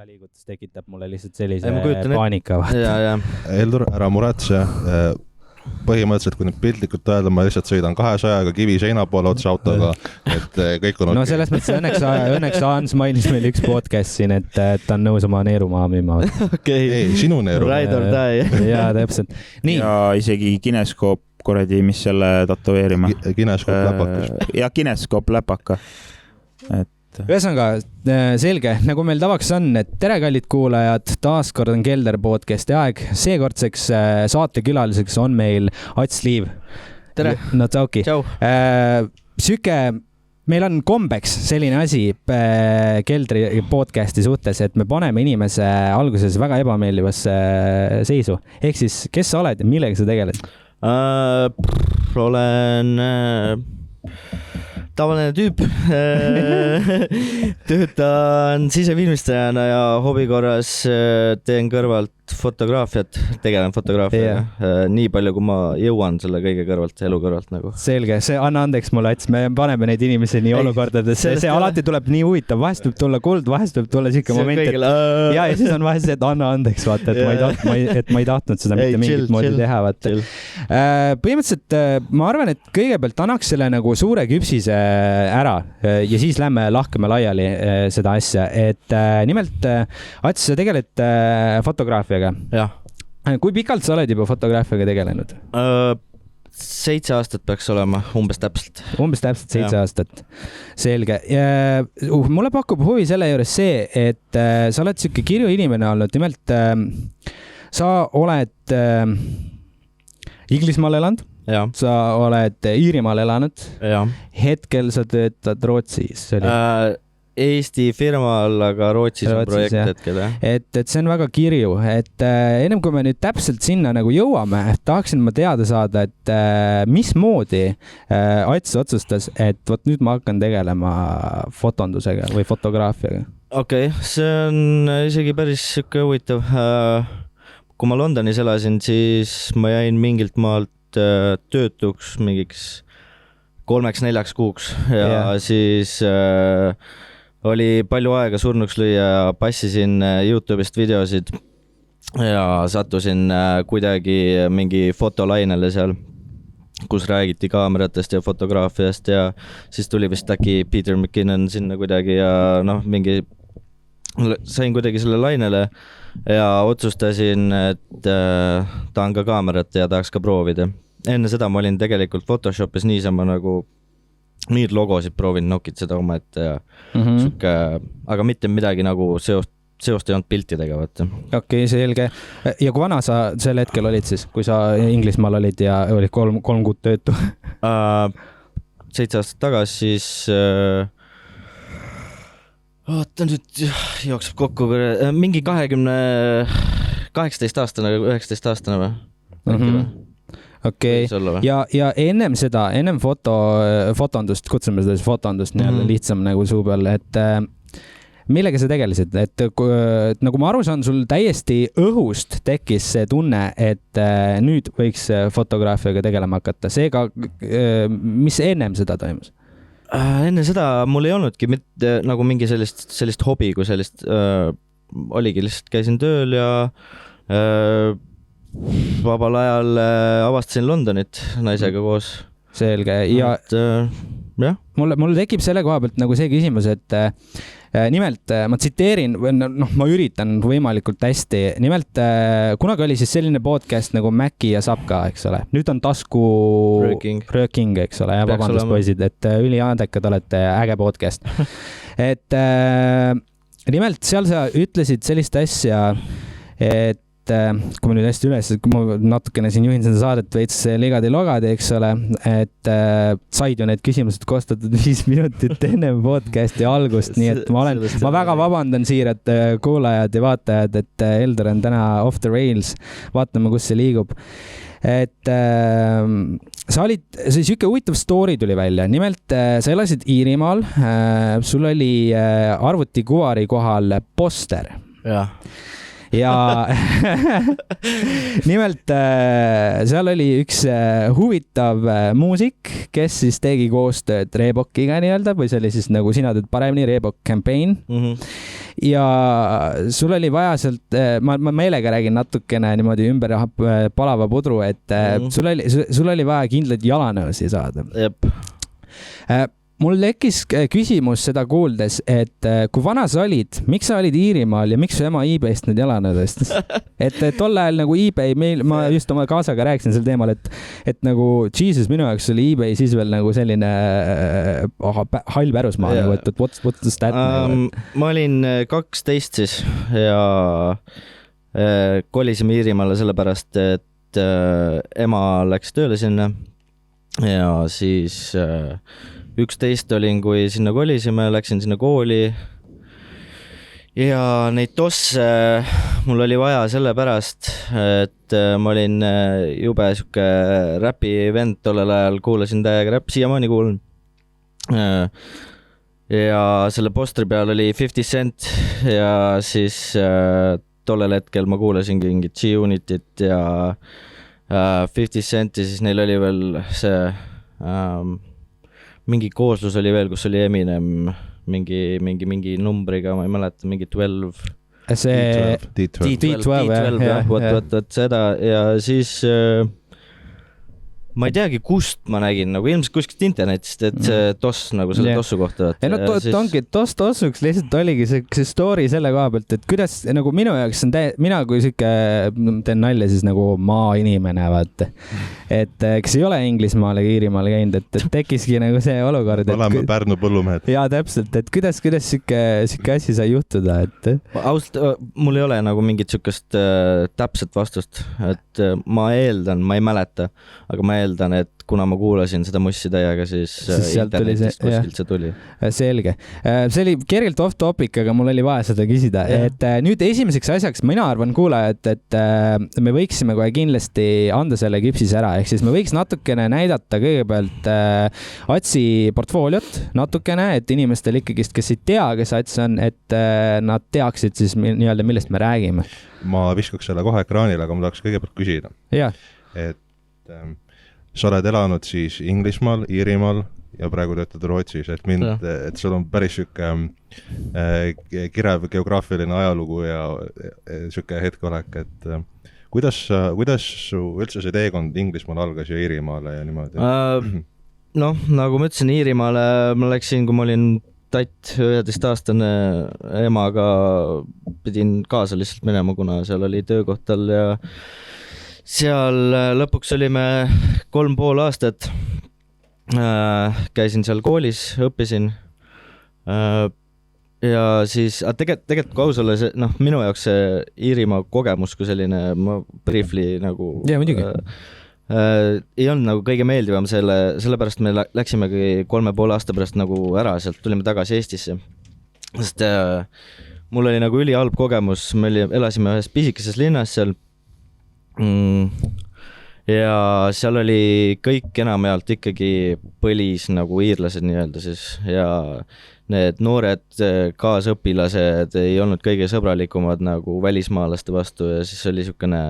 lisaliigutus tekitab mulle lihtsalt sellise paanika. Heldur, ära muretse. Põhimõtteliselt, kui nüüd piltlikult öelda, ma lihtsalt sõidan 200-ga kivi seina poole otsa autoga, et kõik on no selles mõttes õnneks Hans mainis meil üks podcast siin, et ta on nõus oma neeru maha müüma. Ei, sinu neeru. Ride or die. Jaa, täpselt. Nii. Ja isegi kineskoop, kuradi, mis selle tatoveerima. Kineskoop läpaka. Ja kineskoop läpaka. Ühesõnaga, selge, nagu meil tavaks on, et tere kallid kuulajad, taaskord on Kelder podcasti aeg. Seekordseks saatekülaliseks on meil Ats Liiv. Tere. No tsauki. Tšau. Meil on kombeks selline asi Keldri podcasti suhtes, et me paneme inimese alguses väga ebameeldivasse seisu. Ehk siis, kes sa oled ja millega sa tegeled? Olen tavaline tüüp. Töötan siseviimistajana ja hobi korras teen kõrvalt fotograafiat, tegelen fotograafiaga. Nii palju, kui ma jõuan selle kõige kõrvalt, elu kõrvalt nagu. Selge, see anna andeks mulle, et me paneme neid inimesi nii olukordades. See alati tuleb nii huvitav, vahest võib tulla kuld, vahest võib tulla siuke moment, et ja siis on vahest see, et anna andeks, vaata, et ma ei tahtnud seda mitte mingit moodi teha, vaata. Põhimõtteliselt ma arvan, et kõigepealt annaks selle nagu suure küpsise ära ja siis lähme lahkame laiali seda asja, et nimelt Ats, sa tegeled fotograafiaga. Jah. Kui pikalt sa oled juba fotograafiaga tegelenud? 7 aastat peaks olema, umbes täpselt. Umbes täpselt 7 aastat. Selge. Mulle pakub huvi selle juures see, et sa oled siuke kirju inimene olnud. Nimelt sa oled Inglismaal elanud. Ja. Sa oled Iirimaal elanud. Ja. Hetkel sa töötad Rootsis. Eesti firmal, aga Rootsis on projekt hetkel. Et see on väga kirju, et ennem kui me nüüd täpselt sinna nagu jõuame, tahaksin ma teada saada, et mismoodi Ats otsustas, et võt nüüd ma hakkan tegelema fotondusega või fotograafiaga. Okei, see on isegi päris siuke huvitav. Kui ma Londonis elasin, siis ma jäin mingilt maalt töötuks mingiks 3-4 kuuks ja siis oli palju aega surnuks lüüa ja passisin YouTube'ist videosid ja sattusin kuidagi mingi fotolainele seal, kus räägiti kaameratest ja fotograafiast ja siis tuli vist äkki Peter McKinnon sinna kuidagi ja sain kuidagi selle lainele ja otsustasin, et tahan ka kaamerat ja tahaks ka proovida. Enne seda ma olin tegelikult Photoshopis niisama nagu mingid logosid proovin nokitseda oma ette ja suke, aga mitte midagi nagu seost ei olnud piltidega. Okei, selge. Ja kui vana sa sel hetkel olid siis, kui sa Inglismaal olid ja olid 3 kuud töötu? 7 aastat tagasi, siis oota nüüd jookseb kokku mingi 18 aastane, 19 aastane või? Okei, ja ennem seda, ennem fotondust, kutsume seda fotondust nii-öelda lihtsam nagu suu peal, et millega sa tegelesid? Et nagu ma aru saan, sul täiesti õhust tekkis see tunne, et nüüd võiks fotograafiaga tegelema hakata. Seega, mis ennem seda toimus? Enne seda mul ei olnudki mitte nagu mingi sellist hobi, kui sellist oligi, lihtsalt käisin tööl ja vabal ajal avastasin Londonit naisega koos. Selge. Ja mulle tekib selle koha pealt nagu see küsimus, et nimelt ma tsiteerin, ma üritan võimalikult hästi. Nimelt kunagi oli siis selline podcast nagu Mäki ja Sapka, eks ole. Nüüd on tasku Rööking, eks ole. Ja vabandust poisid, et üliandekad olete, äge podcast. Et nimelt seal sa ütlesid sellist asja, et kui ma nüüd hästi üles, kui ma natukene siin juhin seda saadet veits ligadi-logadi, eks ole, et said ju need küsimused koostatud 5 minutit enne podcasti algust, nii et ma väga vabandan siirad kuulajad ja vaatajad, et Heldur on täna off the rails, vaatame, kus see liigub. Et sa olid, see siuke huvitav story tuli välja, nimelt sa elasid Iirimaal, sul oli arvutikuvari kohal poster. Jah. ja nimelt seal oli üks huvitav muusik, kes siis tegi koostööd Reebokiga nii-öelda või see oli siis nagu sina teed paremini Reebok Campaign. Ja sul oli vaja sealt, ma meelega räägin natukene niimoodi ümber palava pudru, et sul oli vaja kindlaid jalanõusi saada. Jep. Mul tekkis küsimus seda kuuldes, et kui vana sa olid, miks sa olid Iirimaal ja miks su ema eBayst need jalanõud ostis? Et tol ajal nagu eBay, ma just oma kaasaga rääkisin sel teemal, et nagu Jesus, minu jaoks oli eBay siis veel nagu selline hall pärusmaa, nagu, et what's the stat? Ma olin 12 siis ja kolisime Iirimaale sellepärast, et ema läks tööle sinna ja siis 11 olin, kui sinna kolisime, läksin sinna kooli ja neid tosse mul oli vaja sellepärast, et ma olin jube siuke räpi vend tollel ajal, kuulasin täiega räppi, siiamaani kuulan. Ja selle postri peal oli 50 Cent ja siis tollel hetkel ma kuulasingi mingit G-Unitit ja 50 Centi, siis neil oli veel see mingi kooslus oli veel, kus oli Eminem mingi numbriga, ma ei mäleta, mingi 12. D12, jah, seda ja siis ma ei teagi, kust ma nägin, nagu ilmselt kuskilt internetist, et see toss nagu selle tossu kohta. Ei no ongi tossuks lihtsalt oligi see story selle koha pealt, et kuidas nagu minu jaoks on mina kui siuke teen nalja siis nagu maainimene, vaata. Et kes ei ole Inglismaal ega Iirimaal käinud, et tekkiski nagu see olukord. Oleme Pärnu põllumehed. Jaa, täpselt, et kuidas siuke asi sai juhtuda, et... Ausalt, mul ei ole nagu mingit siukest täpset vastust, et ma eeldan, ma ei mäleta, aga ma eeldan, et kuna ma kuulasin seda mussi täiega, siis internetist kuskilt see tuli. Selge. See oli kergelt off topic, aga mul oli vaja seda küsida. Et nüüd esimeseks asjaks, mina arvan kuulajad, et me võiksime kohe kindlasti anda selle Gipsis ära. Ehk siis me võiks natukene näidata kõigepealt Atsi portfooliot natukene, et inimestel ikkagist, kes ei tea, kes Ats on, et nad teaksid siis nii-öelda, millest me räägime. Ma viskaks selle kohe ekraanile, aga ma tahaks kõigepealt küsida. Ja. Et sa oled elanud siis Inglismaal, Iirimaal ja praegu töötad Rootsis, et sul on päris siuke kirev geograafiline ajalugu ja siuke hetkeolek, et kuidas su üldse see teekond Inglismaal algas ja Iirimaale ja niimoodi? Nagu ma ütlesin, Iirimaale ma läksin, kui ma olin tatt 11-aastane emaga, pidin kaasa lihtsalt minema, kuna seal oli töökoht tal ja seal lõpuks olime 3,5 aastat. Käisin seal koolis, õppisin. Ja siis, tegelikult kui aus olla, minu jaoks see Iirimaa kogemus kui selline, ma briefly nagu... ei olnud nagu kõige meeldivam sellepärast me läksimegi 3,5 aasta pärast nagu ära, sealt tulime tagasi Eestisse. Sest mul oli nagu ülihalb kogemus, me elasime ühes pisikeses linnas seal ja seal oli kõik enamjaolt ikkagi põlis nagu iirlased nii-öelda siis ja need noored kaasõpilased ei olnud kõige sõbralikumad nagu välismaalaste vastu ja siis oli siukene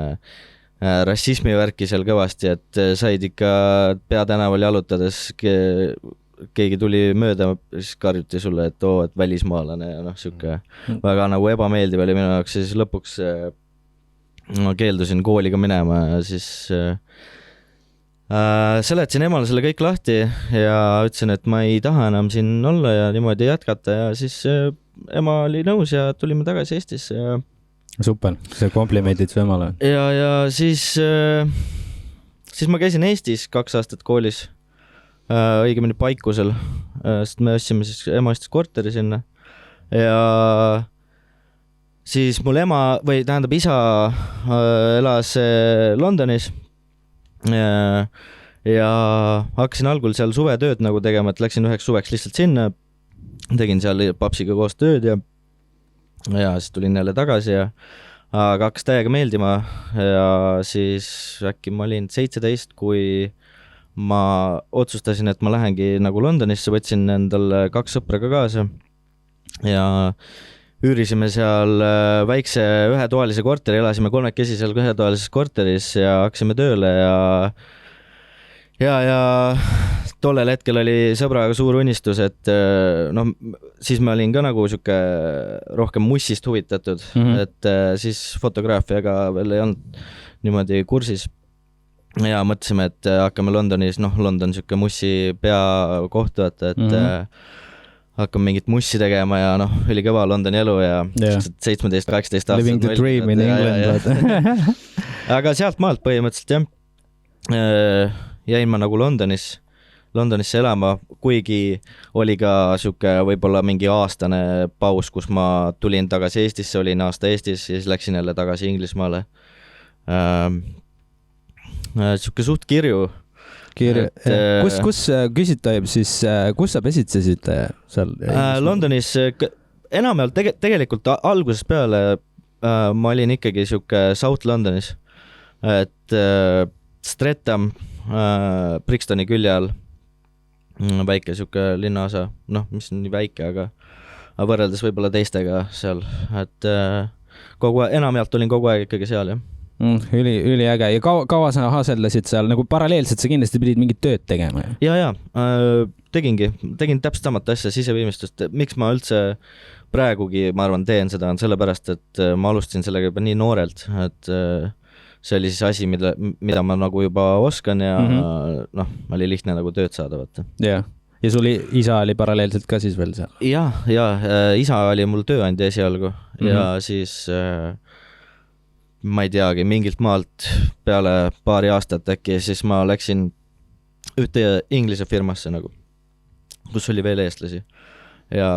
rassismi värki seal kõvasti, et said ikka peatänaval jalutades keegi tuli mööda, siis karjuti sulle, et et välismaalane ja siuke väga nagu ebameeldiv oli minu jaoks ja siis lõpuks ma keeldusin kooliga minema ja siis seletasin emale selle kõik lahti ja ütlesin, et ma ei taha enam siin olla ja niimoodi jätkata ja siis ema oli nõus ja tulime tagasi Eestisse ja... Super, see komplimendid su emale. Ja siis ma käisin Eestis 2 aastat koolis, õigemini Paikusel, sest me ostsime siis ema ostis korteri sinna ja siis mul isa elas Londonis ja hakkasin algul seal suvetööd nagu tegema, et läksin üheks suveks lihtsalt sinna, tegin seal papsiga koos tööd ja siis tulin jälle tagasi ja aga hakkas täiega meeldima ja siis äkki ma olin 17, kui ma otsustasin, et ma lähengi nagu Londonisse, võtsin endal 2 sõpra ka kaasa ja üürisime seal väikse ühetoalise korteri, elasime 3 seal ühetoalises korteris ja hakkasime tööle ja tollel hetkel oli sõbraga suur unistus, et noh, siis ma olin ka nagu siuke rohkem mussist huvitatud, et siis fotograafiaga veel ei olnud niimoodi kursis ja mõtlesime, et hakkame Londonis, London siuke mussi peakoht, et hakkame mingit mussi tegema ja oli kõva Londoni elu ja 17-18 aastased. Living the dream in England. Aga sealt maalt põhimõtteliselt jäin ma nagu Londonisse elama, kuigi oli ka siuke võib-olla mingi aastane paus, kus ma tulin tagasi Eestisse, olin aasta Eestis ja siis läksin jälle tagasi Inglismaale. Siuke suht kirju. Kus küsid tohib siis, kus sa pesitsesid seal? Londonis enamjaolt tegelikult algusest peale ma olin ikkagi siuke South Londonis, et Streatham Brixtoni külje all, väike siuke linnaosa, mis on nii väike, aga võrreldes võib-olla teistega seal, et enamjaolt olin kogu aeg ikkagi seal, jah. Üliäge. Ja kaua sa haaseldasid seal, nagu paralleelselt sa kindlasti pidid mingit tööd tegema? Ja, tegin täpselt samat asja, siseviimistlust. Miks ma üldse praegugi, ma arvan, teen seda, on sellepärast, et ma alustasin sellega juba nii noorelt, et see oli siis asi, mida ma nagu juba oskan ja oli lihtne nagu tööd saada. Ja sul isa oli paralleelselt ka siis veel seal? Ja, isa oli mul tööandja esialgu ja siis ma ei teagi, mingilt maalt peale paari aastat äkki, siis ma läksin ühte Inglise firmasse nagu, kus oli veel eestlasi. Ja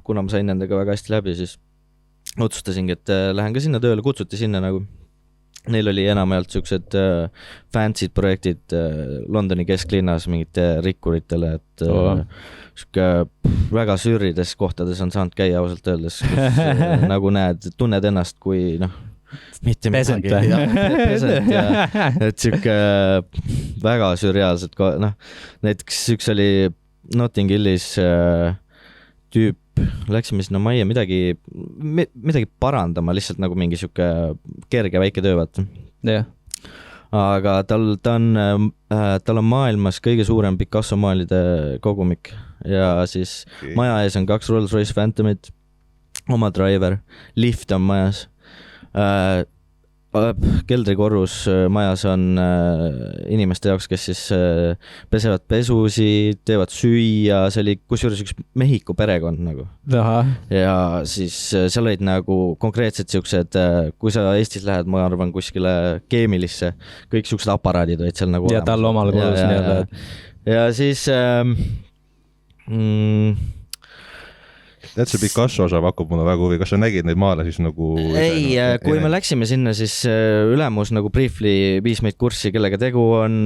kuna ma sain nendega väga hästi läbi, siis otsustasingi, et lähen ka sinna tööle, kutsuti sinna nagu. Neil oli enamjaolt siuksed fancy'd projektid Londoni kesklinnas mingite rikkuritele, et siuke väga sürrides kohtades on saanud käia ausalt öeldes, kus nagu tunned ennast kui mitte midagi. Pesent ja et siuke väga sürreaalsed, näiteks üks oli Notting Hillis tüüp, läksime sinna majja midagi parandama, lihtsalt nagu mingi siuke kerge väike töö, vaata. Aga tal on maailmas kõige suurem Picasso maalide kogumik ja siis maja ees on 2 Rolls-Royce Phantomit, oma driver, lift on majas. Keldrikorrus majas on inimeste jaoks, kes siis pesevad pesusi, teevad süüa, see oli kusjuures üks Mehhiko perekond nagu. Ja siis seal olid nagu konkreetsed siuksed, kui sa Eestis lähed, ma arvan, kuskile keemilisse, kõik siuksed aparaadid olid seal nagu ja olemas. Tal omal kodus nii-öelda. Ja siis see Picasso osa pakub mulle väga huvi, kas sa nägid neid maale siis nagu? Ei, kui me läksime sinna, siis ülemus nagu briefly viis meid kurssi, kellega tegu on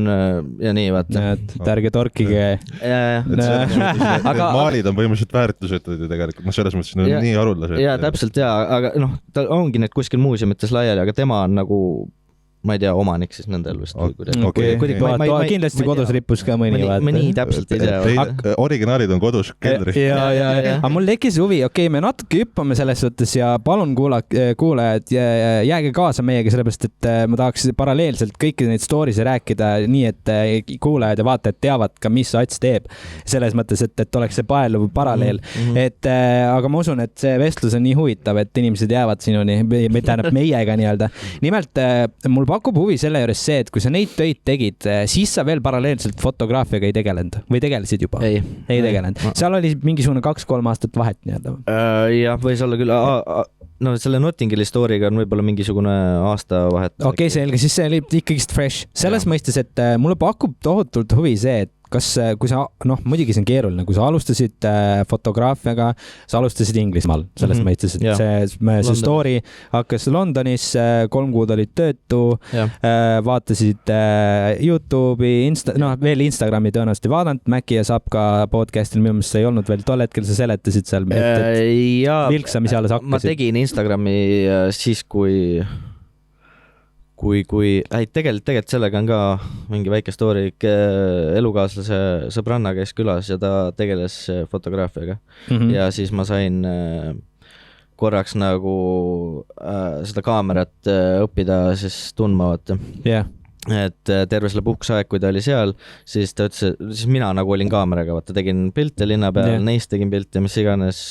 ja nii, vaata. Ärge torkige. Aga maalid on põhimõtteliselt väärtusetud ju tegelikult, selles mõttes nii harullased. Ja täpselt aga ta ongi need kuskil muuseumites laiali, aga tema on nagu ma ei tea, omanik siis nendel vist. Kindlasti kodus rippus ka mõni. Mõni täpselt ei tea. Originaalid on kodus keldris. Aga mul tekkis huvi, me natuke hüppame selles suhtes ja palun kuulajad, jääge kaasa meiega, sellepärast et ma tahaks paralleelselt kõiki neid stories'e rääkida nii, et kuulajad ja vaatajad teavad ka, mis Ats teeb. Selles mõttes, et oleks see paeluv paralleel. Aga ma usun, et see vestlus on nii huvitav, et inimesed jäävad sinuni, tähendab meiega nii-öelda. Nimelt, mul pakub huvi selle juures see, et kui sa neid töid tegid, siis sa veel paralleelselt fotograafiaga ei tegelenud või tegelesid juba? Ei tegelenud. Seal oli mingisugune 2-3 aastat vahet nii-öelda. Jah, võis olla küll. No selle Notting Hilli story'ga on võib-olla mingisugune aasta vahet. Okei, selge, siis see oli ikkagist fresh. Selles mõistes, et mulle pakub tohutult huvi see, et kui sa, muidugi see on keeruline, kui sa alustasid fotograafiaga, sa alustasid Inglismaal, selles mõistes, et see story hakkas Londonis, 3 kuud olid töötu, vaatasid YouTube'i, veel Instagrami tõenäoliselt ei vaadanud, Maci ja Sapka podcastil, minu meelest see ei olnud veel, tol hetkel sa seletasid seal, vilksamisi alles hakkasid. Ma tegin Instagrami siis, kui tegelikult sellega on ka mingi väike story, elukaaslase sõbranna käis külas ja ta tegeles fotograafiaga ja siis ma sain korraks nagu seda kaamerat õppida siis tundma, vaata. Yeah. Et terve selle puhkusaeg, kui ta oli seal, siis ta ütles, siis mina nagu olin kaameraga, vaata, tegin pilte linna peal, neist tegin pilte, mis iganes.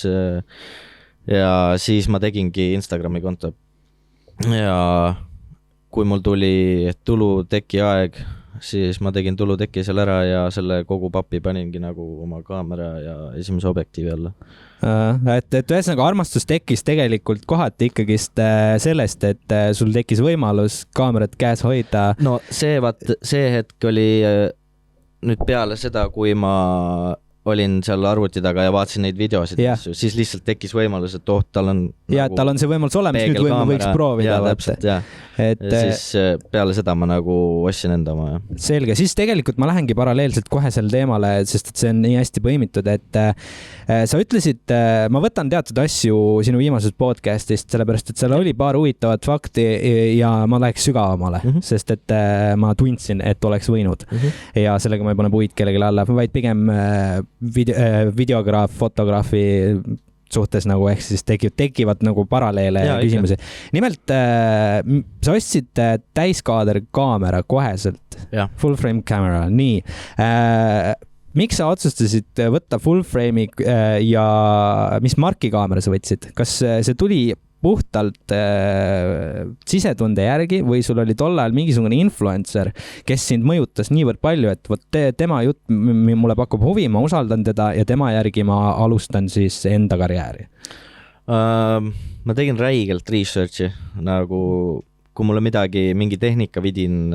Ja siis ma tegingi Instagrami konto. Ja kui mul tuli tuluteki aeg, siis ma tegin tuluteki seal ära ja selle kogu papi paningi nagu oma kaamera ja esimese objektiivi alla. Et ühesõnaga armastus tekkis tegelikult kohati ikkagist sellest, et sul tekkis võimalus kaamerat käes hoida. No see hetk oli nüüd peale seda, kui ma olin seal arvuti taga ja vaatasin neid videosid, siis lihtsalt tekkis võimalus, et tal on ja nagu tal on see võimalus olemas, nüüd võiks proovida. Ja täpselt, ja. Siis peale seda ma nagu ostsin enda oma. Selge, siis tegelikult ma lähengi paralleelselt kohe selle teemale, sest et see on nii hästi põimitud, et sa ütlesid, ma võtan teatud asju sinu viimasest podcastist, sellepärast, et seal oli paar huvitavat fakti ja ma läheks sügavamale, sest et ma tundsin, et oleks võinud. Ja sellega ma ei pane puid kellelegi alla, vaid pigem videograaf, fotograafi suhtes nagu, ehk siis tekivad nagu paralleele ja küsimusi. Nimelt, sa ostsid täiskaader kaamera koheselt. Full frame camera, nii. Miks sa otsustasid võtta full frame'i ja mis marki kaamera sa võtsid? Kas see tuli puhtalt sisetunde järgi või sul oli tol ajal mingisugune influencer, kes sind mõjutas niivõrd palju, et võt tema jutt mulle pakub huvi, ma usaldan teda ja tema järgi ma alustan siis enda karjääri? Ma tegin räigelt researchi, nagu kui mulle mingi tehnika vidin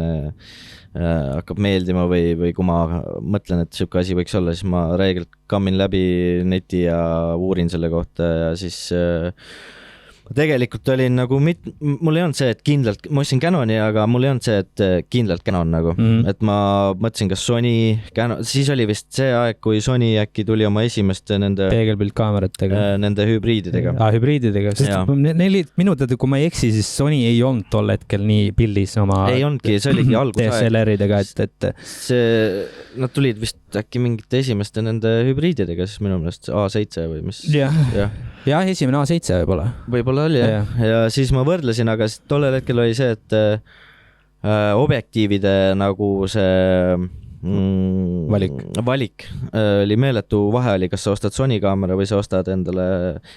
hakkab meeldima või kui ma mõtlen, et siuke asi võiks olla, siis ma räigelt kammin läbi neti ja uurin selle kohta ja siis tegelikult olin nagu, mul ei olnud see, et kindlalt, ma ostsin Canoni, aga mul ei olnud see, et kindlalt Canon nagu, et ma mõtlesin, kas Sony, Canon, siis oli vist see aeg, kui Sony äkki tuli oma esimeste nende peegelpildkaameratega, nende hübriididega. Hübriididega, sest minu teada, kui ma ei eksi, siis Sony ei olnud tol hetkel nii pildis oma ei olnudki, see oligi algusaeg. DSLR-idega, et see, nad tulid vist äkki mingite esimeste nende hübriididega, siis minu meelest A7 või mis. Ja esimene A7 võib-olla oli, ja siis ma võrdlesin, aga tollel hetkel oli see, et objektiivide nagu see valik oli meeletu vahe oli, kas sa ostad Sony kaamera või sa ostad endale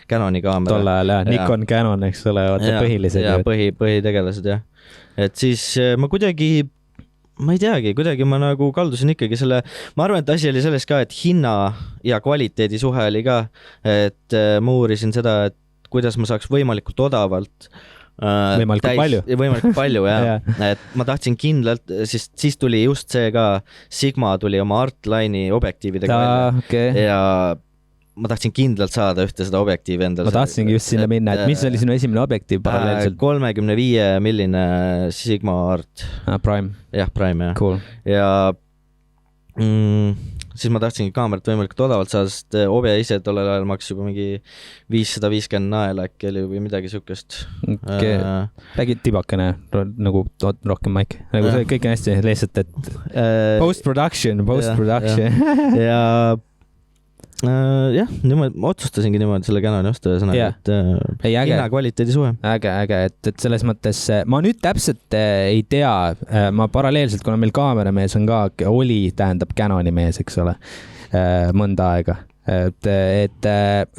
Canoni kaamera. Tol ajal, Nikon, Canon, eks ole, põhilised. Ja põhitegelased, jah. Et siis ma kuidagi ma ei teagi, kuidagi ma nagu kaldusin ikkagi selle, ma arvan, et asi oli selles ka, et hinna ja kvaliteedi suhe oli ka, et ma uurisin seda, et kuidas ma saaks võimalikult odavalt võimalikult palju, jah. Et ma tahtsin kindlalt, siis tuli just see ka, Sigma tuli oma Artline'i objektiividega ja ma tahtsin kindlalt saada ühte seda objektiivi endale. Ma tahtsingi just sinna minna, et mis oli sinu esimene objektiiv paralleelselt? 35 milline Sigma Art. Prime. Jah, Prime, jah. Cool. Ja siis ma tahtsingi kaamerat võimalikult odavalt saada, sest obje ise tollel ajal maksis juba mingi 550 nael äkki või midagi sükest. Räägid tibakene nagu rohkem maik. Nagu see kõik on hästi lihtsalt, et post-production. Ja jah, niimoodi, ma otsustasingi niimoodi selle Canoni osta ja et hinna kvaliteedi suhe. Äge, et selles mõttes ma nüüd täpselt ei tea, ma paralleelselt, kuna meil kaameramees on ka, tähendab Canoni mees, eks ole, mõnda aega. Et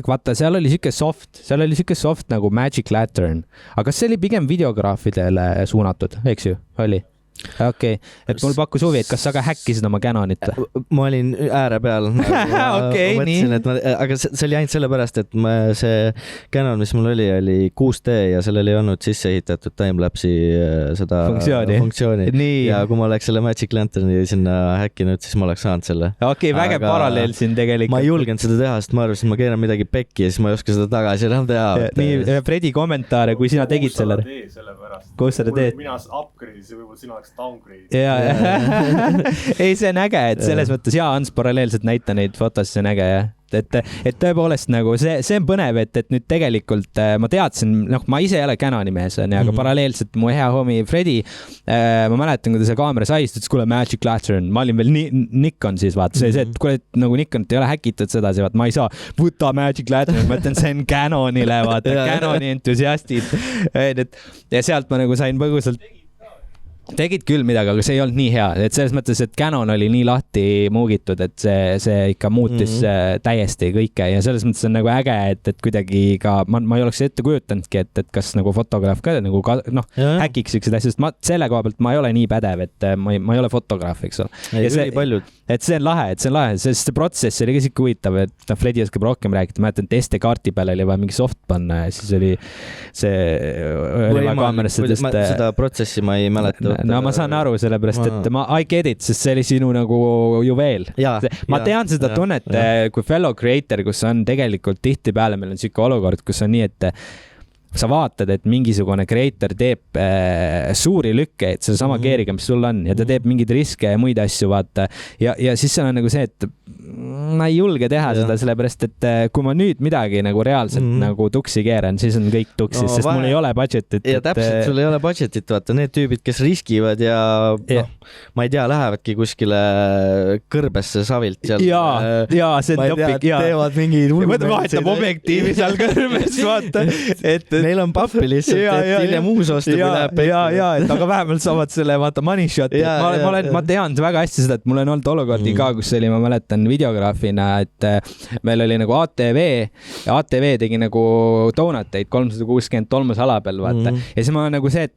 vaata, seal oli siuke soft nagu Magic Lantern, aga kas see oli pigem videograafidele suunatud, eks ju, oli? Okei, et mul pakkus huvi, et kas sa ka häkkisid oma Canonit? Ma olin ääre peal. Mõtlesin, aga see oli ainult sellepärast, et see Canon, mis mul oli 6D ja sellel ei olnud sisse ehitatud timelapsi seda funktsiooni. Ja kui ma oleks selle Magic Lanterni sinna häkkinud, siis ma oleks saanud selle. Okei, vägev paralleel siin tegelikult. Ma ei julgenud seda teha, sest ma arvasin, ma keeran midagi pekki ja siis ma ei oska seda tagasi enam teha. Nii, Fredi kommentaare, kui sina tegid selle. Kus sa teed? Mina upgrade'isin, võib-olla sina oleks ei, see on äge, et selles mõttes Ants paralleelselt näita neid fotosid, see on äge jah. Et tõepoolest nagu see on põnev, et nüüd tegelikult ma teadsin, ma ise ei ole Canoni mees, aga paralleelselt mu hea homi Fredi, ma mäletan, kui ta see kaamera sai, siis ütles, kuule Magic Lantern, ma olin veel Nikon siis vaata, see, et kuule, nagu Nikonit ei ole häkitud sedasi, vaata, ma ei saa võtta Magic Lantern, ma ütlen, see on Canonile, vaata, Canoni entusiastid. Ja sealt ma nagu sain põgusalt tegid küll midagi, aga see ei olnud nii hea, et selles mõttes, et Canon oli nii lahti muugitud, et see ikka muutis täiesti kõike ja selles mõttes on nagu äge, et kuidagi ka ma ei oleks ette kujutanudki, et kas nagu fotograaf ka nagu häkiks üksid asjad, sest selle koha pealt ma ei ole nii pädev, et ma ei ole fotograaf, eks ole. Et see on lahe, sest see protsess oli ka siuke huvitav, et Fredi oskab rohkem rääkida, ma mäletan, et SD-kaarti peale oli vaja mingi soft panna ja siis oli see kaamerasse seda protsessi ma ei mäleta. No ma saan aru, sellepärast, et I get it, sest see oli sinu nagu juveel. Ma tean seda tunnet kui fellow creator, kus on tegelikult tihtipeale meil on siuke olukord, kus on nii, et sa vaatad, et mingisugune creator teeb suuri lükkeid sellesama geariga, mis sul on ja ta teeb mingeid riske ja muid asju, vaata. Ja siis seal on nagu see, et ma ei julge teha seda, sellepärast, et kui ma nüüd midagi nagu reaalselt nagu tuksi keeran, siis on kõik tuksis, sest mul ei ole budgetit. Ja täpselt, sul ei ole budgetit, vaata, need tüübid, kes riskivad ja ma ei tea, lähevadki kuskile kõrbesse savilt seal. Ja see on topik. Teevad mingeid vahetab objektiivi seal kõrbes, vaata. Neil on pappi lihtsalt, et hiljem uus osta, kui läheb pekki. Et aga vähemalt saavad selle, vaata, money shot'i. Ma tean väga hästi seda, et mul on olnud olukordi ka, kus oli, ma mäletan videograafina, et meil oli nagu ATV ja ATV tegi nagu donateid 360 tolmusala peal, vaata. Ja siis ma nagu see, et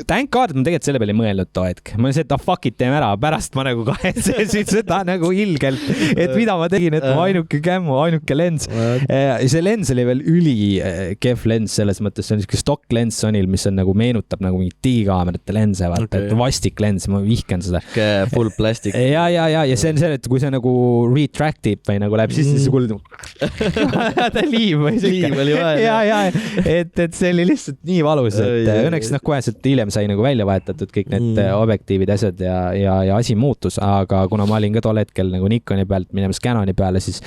thank God, ma tegelikult selle peale ei mõelnud too hetk. Ma olin see, et fuck it, teeme ära. Pärast ma nagu kahetsesin seda nagu ilgelt, et mida ma tegin, et ma ainuke kämmu, ainuke lens. Ja see lens oli veel ülikehv lens selles mõttes, see on niisugune stock lens Sonil, mis on nagu meenutab nagu mingi digikaamerate lense, vaata, et vastik lens, ma vihkan seda. Full plastic. Ja see on see, et kui see nagu retractib või nagu läheb sisse, siis kuuled ta liiv või siuke. Liiv oli vaja. Et see oli lihtsalt nii valus, et õnneks kohe sealt hiljem sai nagu välja vaetatud kõik need objektiivid, asjad ja asi muutus, aga kuna ma olin ka tol hetkel nagu Nikoni pealt minemas Canoni peale, siis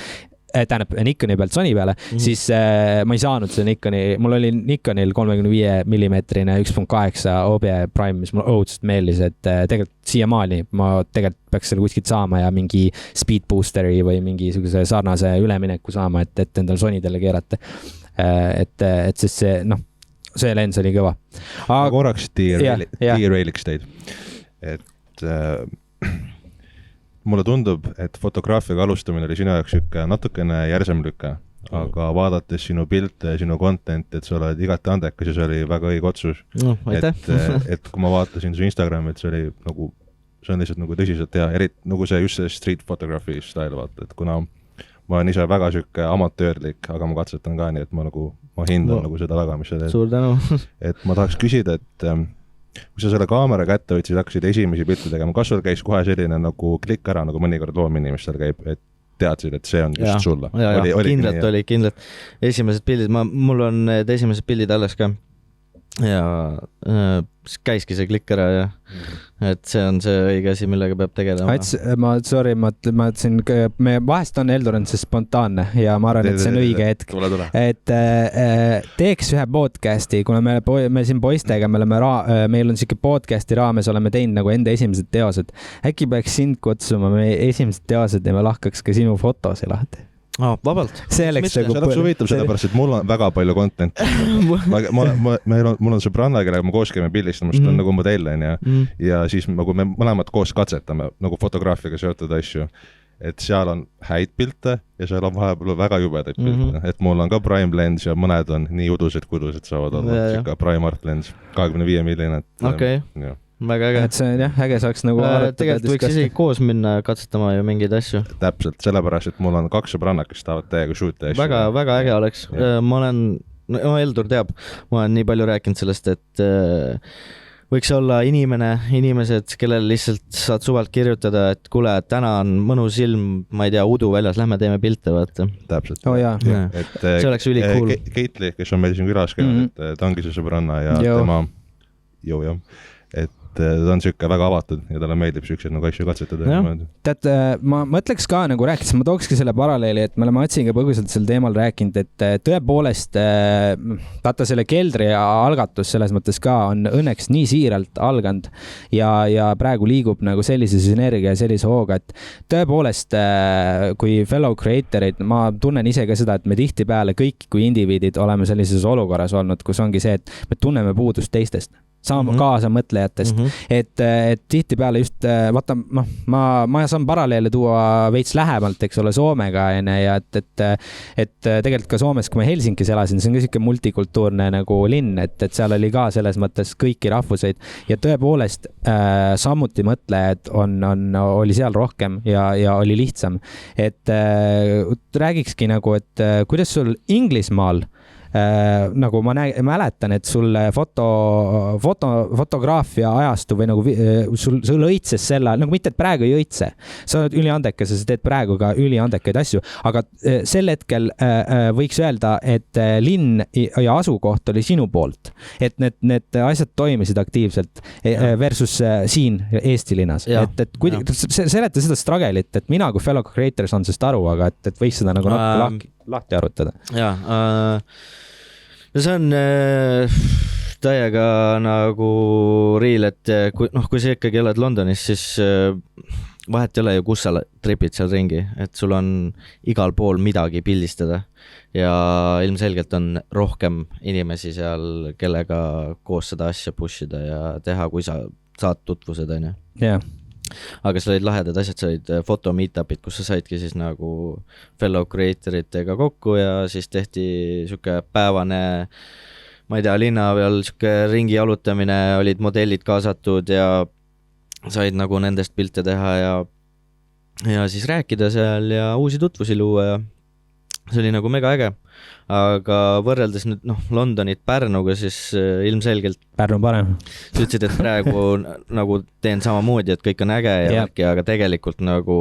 tähendab Nikoni pealt Sony peale, siis ma ei saanud selle Nikoni, mul oli Nikonil 35 mm 1.8 OB Prime, mis mulle õudselt meeldis, et tegelikult siiamaani ma tegelikult peaks selle kuskilt saama ja mingi speed boosteri või mingi sarnase ülemineku saama, et endal Sonydele keerata. Et siis see lens oli kõva. Aga korraks derailiks teid. Et mulle tundub, et fotograafiaga alustamine oli sinu jaoks natukene järsem lüke, aga vaadates sinu pilte ja sinu content, et sa oled igati andekas ja see oli väga õige otsus. Et kui ma vaatasin su Instagrami, et see oli nagu, see on lihtsalt nagu tõsiselt hea, nagu see just see street photography style, vaata, et kuna ma olen ise väga siuke amatöörlik, aga ma katsetan ka nii, et ma hindan nagu seda väga, mis sa teed. Suur tänu. Et ma tahaks küsida, et kui sa selle kaamera kätte võtsid, hakkasid esimesi pilte tegema, kas sul käis kohe selline nagu klikk ära, nagu mõnikord loominimestel käib, et teadsid, et see on just sulle? Kindlalt. Esimesed pildid, mul on need esimesed pildid alles ka ja käiski see klikk ära ja et see on see õige asi, millega peab tegelema. Ma ütlesin, me vahest on Eldoran see spontaanne ja ma arvan, et see on õige hetk. Et teeks ühe podcasti, kuna me siin poistega, meil on siuke podcasti raames, oleme teinud nagu enda esimesed teosed. Äkki peaks sind kutsuma meie esimesed teosed ja me lahkaks ka sinu fotosi lahti. Vabalt. See oleks huvitav sellepärast, et mul on väga palju content. Mul on sõbranna, kellega ma koos käime pildistamas, ta on nagu modell ja siis nagu me mõlemad koos katsetame nagu fotograafiaga seotud asju. Et seal on häid pilte ja seal on vahepeal väga jubedaid pilte. Et mul on ka prime lens ja mõned on nii udused, kui udused saavad olla. Siuka prime art lens, 25 mm. Okei. Väga äge. Et see on äge saaks nagu tegelikult võiks isegi koos minna katsetama ju mingeid asju. Täpselt, sellepärast, et mul on 2 sõbrannad, kes tahavad täiega shoot'e asju. Väga äge oleks. Ma olen, Eldur teab, ma olen nii palju rääkinud sellest, et võiks olla inimesed, kellel lihtsalt saad suvalt kirjutada, et kuule, täna on mõnus ilm, ma ei tea, udu väljas, lähme teeme pilte, vaata. Täpselt. See oleks üli cool. Keitli, kes on meil siin külas käinud, ta ongi see sõbranna ja tema, et ta on siuke väga avatud ja talle meeldib siukseid nagu asju katsetada. Tead, ma mõtleks ka nagu rääkides, ma tookski selle paralleeli, et me oleme Atsiga põgusalt sel teemal rääkinud, et tõepoolest vaata selle keldri algatus selles mõttes ka on õnneks nii siiralt alganud ja praegu liigub nagu sellise sünergia ja sellise hooga, et tõepoolest kui fellow creatorid, ma tunnen ise ka seda, et me tihtipeale kõik kui indiviidid oleme sellises olukorras olnud, kus ongi see, et me tunneme puudust teistest. Kaasamõtlejatest, et tihtipeale just vaata, ma saan paralleele tuua veits lähemalt, eks ole, Soomega ja et tegelikult ka Soomes, kui ma Helsingis elasin, see on ka siuke multikultuurne nagu linn, et seal oli ka selles mõttes kõiki rahvuseid ja tõepoolest samuti mõtlejaid oli seal rohkem ja oli lihtsam, et räägikski nagu, et kuidas sul Inglismaal nagu ma mäletan, et sul fotograafia ajastu või nagu sul õitses selle, nagu mitte, et praegu ei õitse, sa oled üliandekas ja sa teed praegu ka üliandekaid asju, aga sel hetkel võiks öelda, et linn ja asukoht oli sinu poolt, et need asjad toimisid aktiivselt versus siin Eesti linnas, et seleta seda struggle'it, et mina kui fellow creator saan sellest aru, aga et võiks seda nagu natuke lahti arutada. No see on täiega nagu real, et kui sa ikkagi elad Londonis, siis vahet ei ole ju, kus sa tripid seal ringi, et sul on igal pool midagi pildistada ja ilmselgelt on rohkem inimesi seal, kellega koos seda asja pushida ja teha, kui sa saad tutvused, on ju. Aga seal olid lahedad asjad, seal olid foto meetupid, kus sa saidki siis nagu fellow creatoritega kokku ja siis tehti siuke päevane, ma ei tea, linna peal siuke ringi jalutamine, olid modellid kaasatud ja said nagu nendest pilte teha ja siis rääkida seal ja uusi tutvusi luua ja see oli nagu mega äge. Aga võrreldes nüüd Londonit Pärnuga, siis ilmselgelt Pärnu parem. Sa ütlesid, et praegu nagu teen samamoodi, et kõik on äge ja aga tegelikult nagu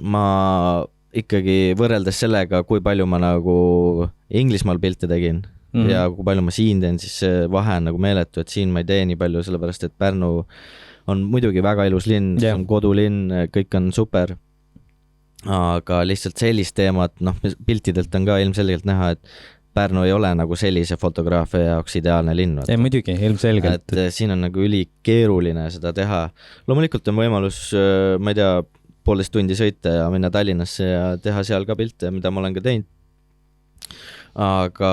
ma ikkagi võrreldes sellega, kui palju ma nagu Inglismaal pilte tegin ja kui palju ma siin teen, siis see vahe on nagu meeletu, et siin ma ei tee nii palju, sellepärast et Pärnu on muidugi väga ilus linn, see on kodulinn, kõik on super. Aga lihtsalt sellist teemat, piltidelt on ka ilmselgelt näha, et Pärnu ei ole nagu sellise fotograafia jaoks ideaalne linn. Ei, muidugi, ilmselgelt. Et siin on nagu ülikeeruline seda teha. Loomulikult on võimalus, ma ei tea, 1,5 tundi sõita ja minna Tallinnasse ja teha seal ka pilte, mida ma olen ka teinud. Aga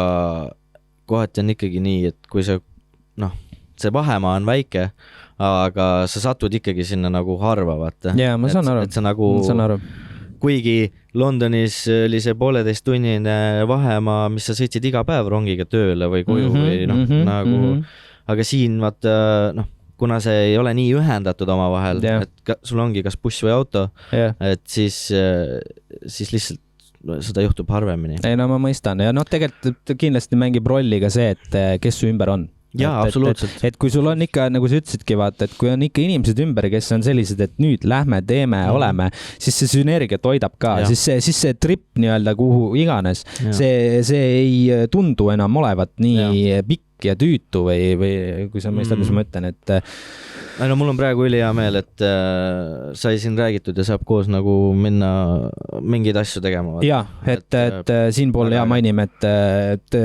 kohati on ikkagi nii, et kui see vahemaa on väike, aga sa satud ikkagi sinna nagu harva, vaata. Jaa, ma saan aru. Et sa nagu kuigi Londonis oli see 1,5 tunnine vahemaa, mis sa sõitsid iga päev rongiga tööle või koju või aga siin vaata, kuna see ei ole nii ühendatud omavahel, et sul ongi kas buss või auto, et siis lihtsalt seda juhtub harvemini. Ei, ma mõistan ja tegelikult kindlasti mängib rolli ka see, et kes su ümber on. Jaa, absoluutselt. Et kui sul on ikka, nagu sa ütlesidki, vaata, et kui on ikka inimesed ümber, kes on sellised, et nüüd lähme, teeme, oleme, siis see sünergia toidab ka, siis see trip nii-öelda kuhu iganes, see ei tundu enam olevat nii pikk ja tüütu või kui sa mõistad, mis ma ütlen, et mul on praegu hea meel, et sai siin räägitud ja saab koos nagu minna mingeid asju tegema. Jaa, et siinpool mainime, et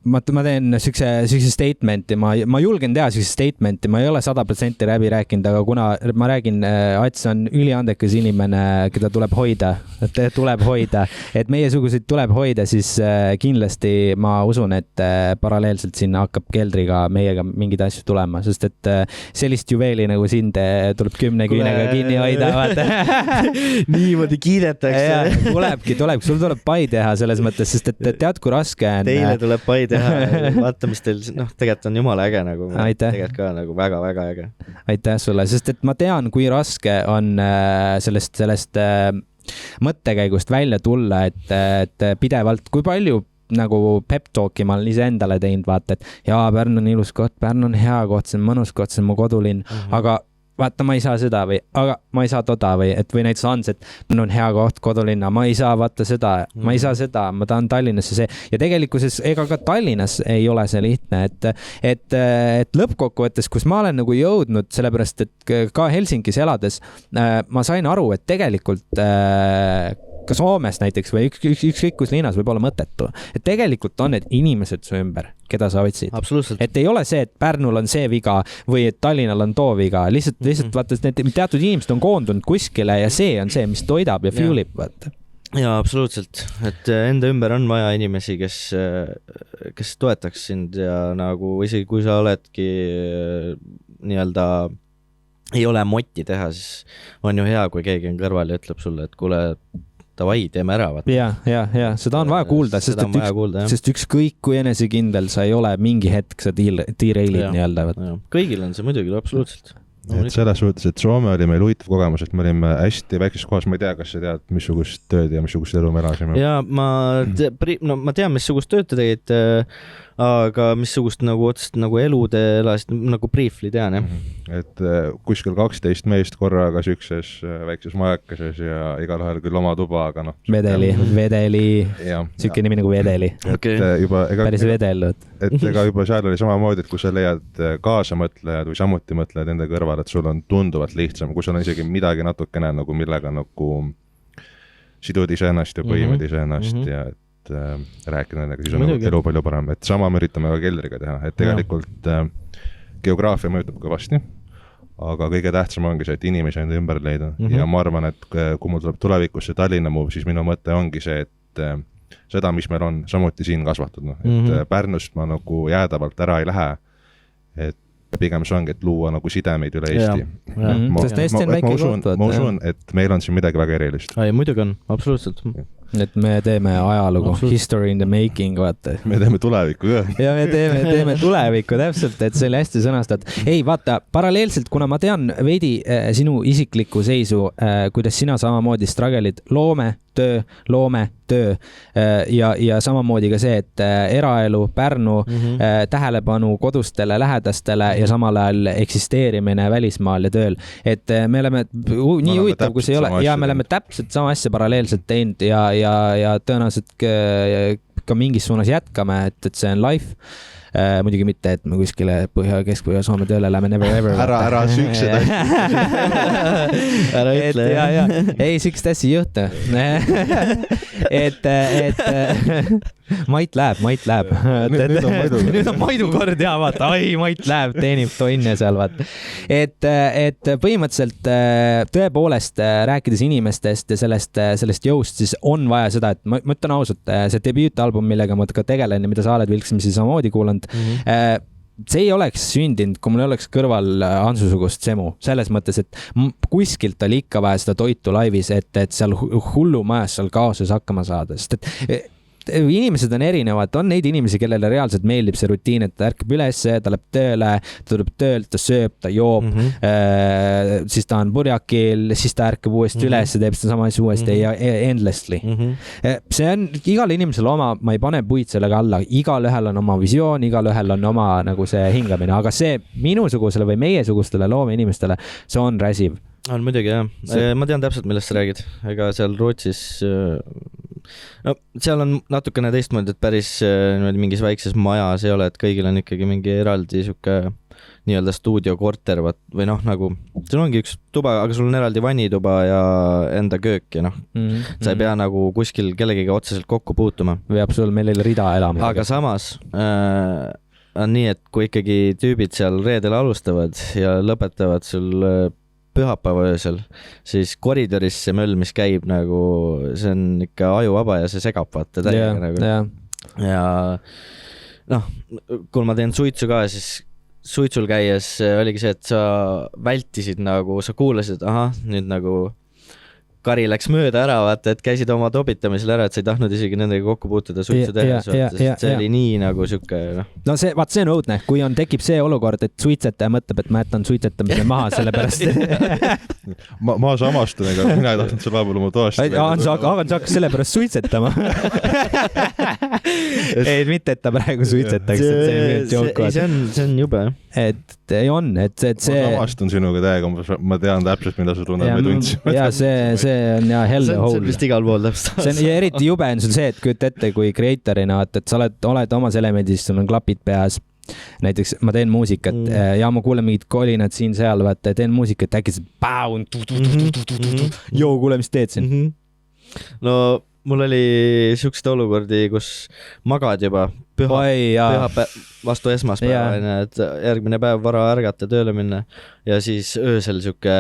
ma teen siukse statementi, ma julgen teha siukse statementi, ma ei ole 100% läbi rääkinud, aga kuna ma räägin, Ats on üliandekas inimene, keda tuleb hoida, et meiesuguseid tuleb hoida, siis kindlasti ma usun, et paralleelselt sinna hakkab keldriga meiega mingeid asju tulema, sest et sellist juveeli nagu sind tuleb 10 küünega kinni hoida. Niimoodi kiidetakse. Tulebki, sul tuleb pai teha selles mõttes, sest et tead, kui raske on. Teile tuleb pai teha. Vaata, mis teil, tegelikult on jumala äge nagu. Tegelikult ka nagu väga-väga äge. Aitäh sulle, sest et ma tean, kui raske on sellest mõttekäigust välja tulla, et pidevalt, kui palju nagu pep talki ma olen ise endale teinud, vaata, et Pärnu on ilus koht, Pärnu on hea koht, see on mõnus koht, see on mu kodulinn, aga vaata, ma ei saa seda või, aga ma ei saa toda või näiteks Hans, et mul on hea koht kodulinna, ma ei saa vaata seda, ma ei saa seda, ma tahan Tallinnasse see ja tegelikkuses ega ka Tallinnas ei ole see lihtne, et lõppkokkuvõttes, kus ma olen nagu jõudnud, sellepärast et ka Helsingis elades ma sain aru, et tegelikult ka Soomes näiteks või ükskõik kus linnas võib olla mõttetu, et tegelikult on need inimesed su ümber, keda sa otsid. Et ei ole see, et Pärnul on see viga või et Tallinnal on too viga, lihtsalt vaata, need teatud inimesed on koondunud kuskile ja see on see, mis toidab ja fuelib, vaata. Jaa, absoluutselt, et enda ümber on vaja inimesi, kes toetaks sind ja nagu isegi kui sa oledki nii-öelda ei ole motti teha, siis on ju hea, kui keegi on kõrval ja ütleb sulle, et kuule, davai, teeme ära. Ja, seda on vaja kuulda, sest ükskõik kui enesekindel sa ei ole, mingi hetk sa tiireilid nii-öelda. Kõigil on see muidugi, absoluutselt. Et selles suhtes, et Soome oli meil huvitav kogemus, et me olime hästi väikses kohas, ma ei tea, kas sa tead, missugust tööd ja missugust elu me elasime. Ja ma tean, missugust tööd te tegid, aga missugust nagu otsest nagu elu te elasid, nagu briefly tean, jah. Et kuskil 12 meest korraga sükses väikses majakases ja igal ühel küll oma tuba, aga noh. Vedeli, süke nimi nagu Vedeli. Päris vedellud. Et ega juba seal oli samamoodi, et kui sa leiad kaasamõtlejad või samuti mõtlejad enda kõrval, et sul on tunduvalt lihtsam, kui sul on isegi midagi natukene nagu millega nagu sidud iseennast ja põhimõd iseennast ja rääkida nendega, siis on elu palju parem, et sama me üritame ka keldriga teha, et tegelikult geograafia mõjutab kõvasti, aga kõige tähtsam ongi see, et inimesi enda ümber leida ja ma arvan, et kui mul tuleb tulevikus see Tallinna move, siis minu mõte ongi see, et seda, mis meil on, samuti siin kasvatud, et Pärnust ma nagu jäädavalt ära ei lähe, et pigem see ongi, et luua nagu sidemeid üle Eesti. Ma usun, et meil on siin midagi väga erilist. Muidugi on, absoluutselt. Et me teeme ajalugu, history in the making, vaata. Me teeme tulevikku ka. Ja me teeme tulevikku, täpselt, et see oli hästi sõnastad. Ei, vaata, paralleelselt, kuna ma tean veidi sinu isiklikku seisu, kuidas sina samamoodi struggle'id loome, töö ja samamoodi ka see, et eraelu, Pärnu, tähelepanu kodustele, lähedastele ja samal ajal eksisteerimine välismaal ja tööl. Et me oleme nii huvitav, kus ei ole, ja me oleme täpselt sama asja paralleelselt teinud ja tõenäoliselt ka mingis suunas jätkame, et see on life. Muidugi mitte, et me kuskile Põhja-Kesk-Põhja Soome tööle läheme never ever. Ära süksed asja. Ära ütle. Ei, sükst hästi jõhta. Mait läheb. Nüüd on Maidu kord ja vaata, Mait läheb, teenib tonne seal, vaata. Et põhimõtteliselt tõepoolest rääkides inimestest ja sellest jõust, siis on vaja seda, et ma ütlen ausalt, see debüütalbum, millega ma ka tegelen ja mida sa oled Vilksimisi samamoodi kuulanud, see ei oleks sündinud, kui mul ei oleks kõrval Hansusugust Semu. Selles mõttes, et kuskilt oli ikka vaja seda toitu laivis, et seal hullumajas seal kaoses hakkama saada, sest et inimesed on erinevad, on neid inimesi, kellele reaalselt meeldib see rutiin, et ta ärkab üles, ta läheb tööle, ta tuleb töölt, ta sööb, ta joob, siis ta on purjakil, siis ta ärkab uuesti üles ja teeb seda sama asja uuesti ja endlessly. See on igal inimesel oma, ma ei pane puid sellega alla, igal ühel on oma visioon, igal ühel on oma nagu see hingamine, aga see minusugusele või meiesugustele loome inimestele, see on räsiv. On muidugi, jah. Ma tean täpselt, millest sa räägid. Ega seal Rootsis no seal on natukene teistmoodi, et päris mingis väikses majas ei ole, et kõigil on ikkagi mingi eraldi siuke nii-öelda stuudiokorter või noh, nagu sul ongi üks tuba, aga sul on eraldi vannituba ja enda köök ja noh, sa ei pea nagu kuskil kellegiga otseselt kokku puutuma. Veab sul meil rida elama. Aga samas on nii, et kui ikkagi tüübid seal reedel alustavad ja lõpetavad sul pühapäeva öösel, siis koridoris see möll, mis käib nagu, see on ikka ajuvaba ja see segab vaata täiega nagu. Ja noh, kui ma teen suitsu ka, siis suitsul käies oligi see, et sa vältisid nagu, sa kuulasid, nüüd nagu kari läks mööda ära, vaata, et käisid oma topitamisel ära, et sa ei tahtnud isegi nendega kokku puutuda suitsu tehes, see oli nii nagu siuke no see on õudne, kui tekib see olukord, et suitsetaja mõtleb, et ma jätan suitsetamise maha, sellepärast ma samastun, ega mina ei tahtnud selle ajal oma toast Hans hakkas sellepärast suitsetama ei, mitte, et ta praegu suitsetaks, see on jube et ei on, et see ma samastun sinuga täiega, ma tean täpselt, mida sa tunned, me tundsime ja see on ja hell the hole. See on vist igal pool täpselt. See on ja eriti jube on sul see, et kujuta ette, kui creator'ina, et sa oled omas elemendis, sul on klapid peas, näiteks ma teen muusikat ja ma kuulen mingid kolinad siin-seal, vaata, teen muusikat, äkki see päun, joo, kuule, mis teed siin? No mul oli siukseid olukordi, kus magad juba pühapäev vastu esmaspäeva, et järgmine päev vara ärgata tööle minna ja siis öösel siuke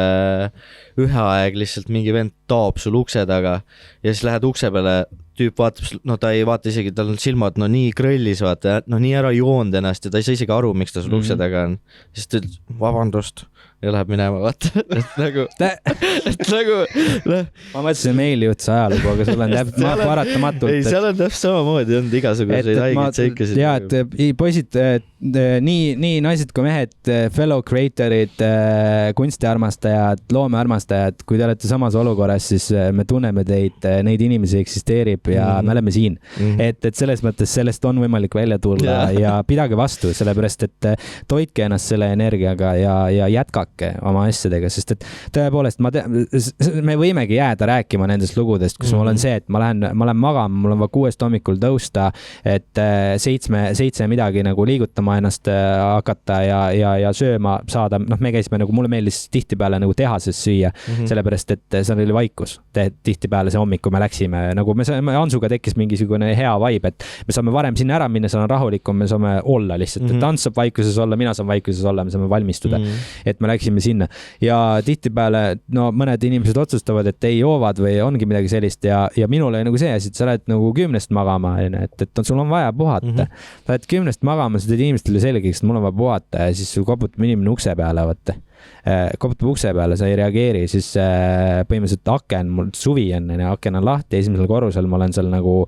ühe aeg lihtsalt mingi vend taob sul ukse taga ja siis lähed ukse peale, tüüp vaatab, no ta ei vaata isegi, tal on silmad no nii krõllis, vaata, no nii ära joonud ennast ja ta ei saa isegi aru, miks ta sul ukse taga on. Siis ta ütleb, vabandust ja läheb minema, vaata, et nagu ma mõtlesin meilijuhtse ajalugu, aga sul on paratamatult. Ei, seal on täpselt samamoodi, on igasuguseid haigeid seikasid. Ja, et poisid, nii naised kui mehed, fellow creatorid, kunstiarmastajad, loomearmastajad, kui te olete samas olukorras, siis me tunneme teid, neid inimesi eksisteerib ja me oleme siin. Et selles mõttes sellest on võimalik välja tulla ja pidage vastu, sellepärast, et toitke ennast selle energiaga ja jätkake oma asjadega, sest et tõepoolest me võimegi jääda rääkima nendest lugudest, kus mul on see, et ma lähen magama, mul on 6 hommikul tõusta, et 7 midagi nagu liigutama ennast hakata ja sööma saada. Noh, me käisime nagu, mulle meeldis tihtipeale nagu tehases süüa, sellepärast, et seal oli vaikus. Tihtipeale see hommik, kui me läksime, nagu me Hansuga tekkis mingisugune hea vibe, et me saame varem sinna ära minna, seal on rahulikum, me saame olla lihtsalt, et Hans saab vaikuses olla, mina saan vaikuses olla, me saame valmistuda, et me läksime sinna ja tihtipeale, no mõned inimesed otsustavad, et ei joovad või ongi midagi sellist ja minul oli nagu see asi, et sa lähed nagu 10 magama, et sul on vaja puhata. Sa lähed 10 magama, sa teed inimestele selgeks, et mul on vaja puhata ja siis sul koputab inimene ukse peale, vaata. Koputab ukse peale, sa ei reageeri, siis põhimõtteliselt aken, mul suvi on, aken on lahti, esimesel korrusel ma olen seal nagu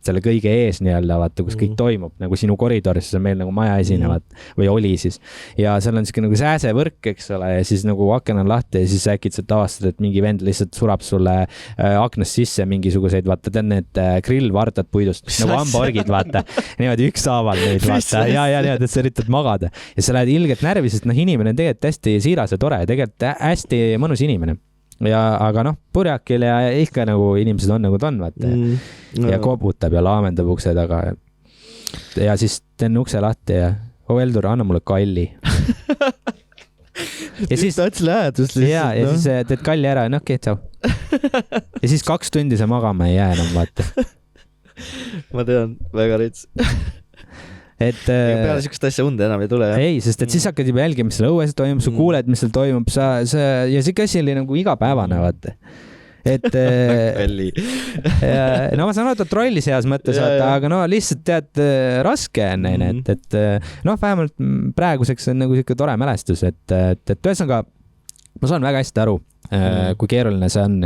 selle kõige ees nii-öelda, vaata, kus kõik toimub, nagu sinu koridoris, see on meil nagu maja esinevad või oli siis. Ja seal on siuke nagu sääsevõrk, eks ole, ja siis nagu aken on lahti ja siis äkitselt avastad, et mingi vend lihtsalt surab sulle aknast sisse mingisuguseid, vaata, tead need grillvardad puidust, nagu hamburgid, vaata, niimoodi ükshaaval neid, vaata, ja niimoodi, et sa üritad magada. Ja sa lähed ilgelt närvi, sest inimene on tegelikult hästi siiras ja tore, tegelikult hästi mõnus inimene. Aga noh, purjakil ja ikka nagu inimesed on nagu ta on, vaata. Ja koputab ja laamendab ukse taga. Ja siis teen ukse lahti ja Eldur, anna mulle kalli. Ja siis tahtis lähedust lihtsalt. Ja siis teed kalli ära ja noh, tšau. Ja siis 2 tundi sa magama ei jää enam, vaata. Ma tean, väga rits. Peale siukest asja unde enam ei tule, jah? Ei, sest et siis hakkad juba jälgima, mis seal õues toimub, sa kuuled, mis seal toimub, ja see asi oli nagu igapäevane, vaata. No ma saan aru, et trollis heas mõttes, aga no lihtsalt tead, raske on neile, et noh, vähemalt praeguseks on nagu siuke tore mälestus, et ühesõnaga ma saan väga hästi aru, kui keeruline see on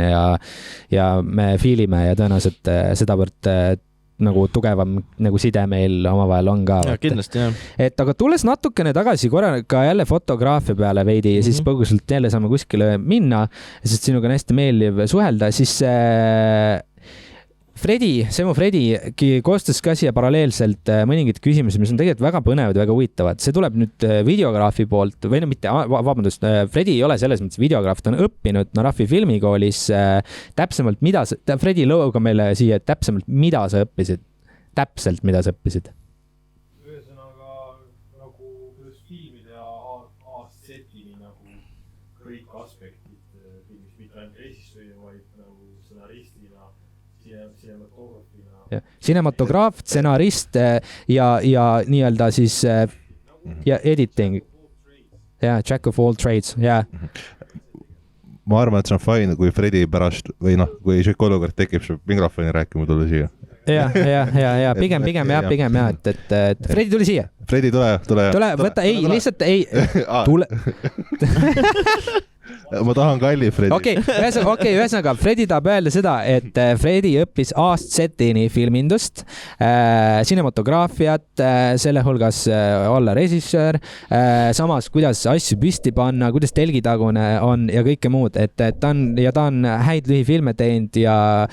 ja me fiilime ja tõenäoliselt sedavõrd nagu tugevam nagu side meil omavahel on ka. Ja, kindlasti, jah. Et aga tulles natukene tagasi korra ka jälle fotograafia peale veidi ja siis põgusalt jälle saame kuskile minna, sest sinuga on hästi meeldiv suhelda, siis Semu Fredi koostas ka siia paralleelselt mõningad küsimusi, mis on tegelikult väga põnevad, väga huvitavad. See tuleb nüüd videograafi poolt, või no mitte, vabandust, Fredi ei ole selles mõttes videograaf, ta on õppinud Narafi filmikoolis täpsemalt, Fredi lõuga meile siia täpsemalt, mida sa õppisid? Täpselt, mida sa õppisid? Ühesõnaga, nagu kuidas filmide A-setini nagu kõik aspektid filmis, mitte ainult režissööri, vaid nagu stsenaristina, cinematograafina. Cinematograaf, stsenarist ja nii-öelda siis ja editing. Ja, jack of all trades, ja. Ma arvan, et see on fine, kui Fredi pärast, või noh, kui siuke olukord tekib, see mikrofoni rääkima tulla siia. Ja, pigem, et Fredi tuli siia. Fredi, tule. Võta, ei, lihtsalt ei, tule. ma tahan kalli Fredi. Ühesõnaga, Fredi tahab öelda seda, et Fredi õppis A-setini filmindust, cinematograafiat, selle hulgas olla režissöör, samas kuidas asju püsti panna, kuidas telgitagune on ja kõike muud, et ta on häid lühifilme teinud ja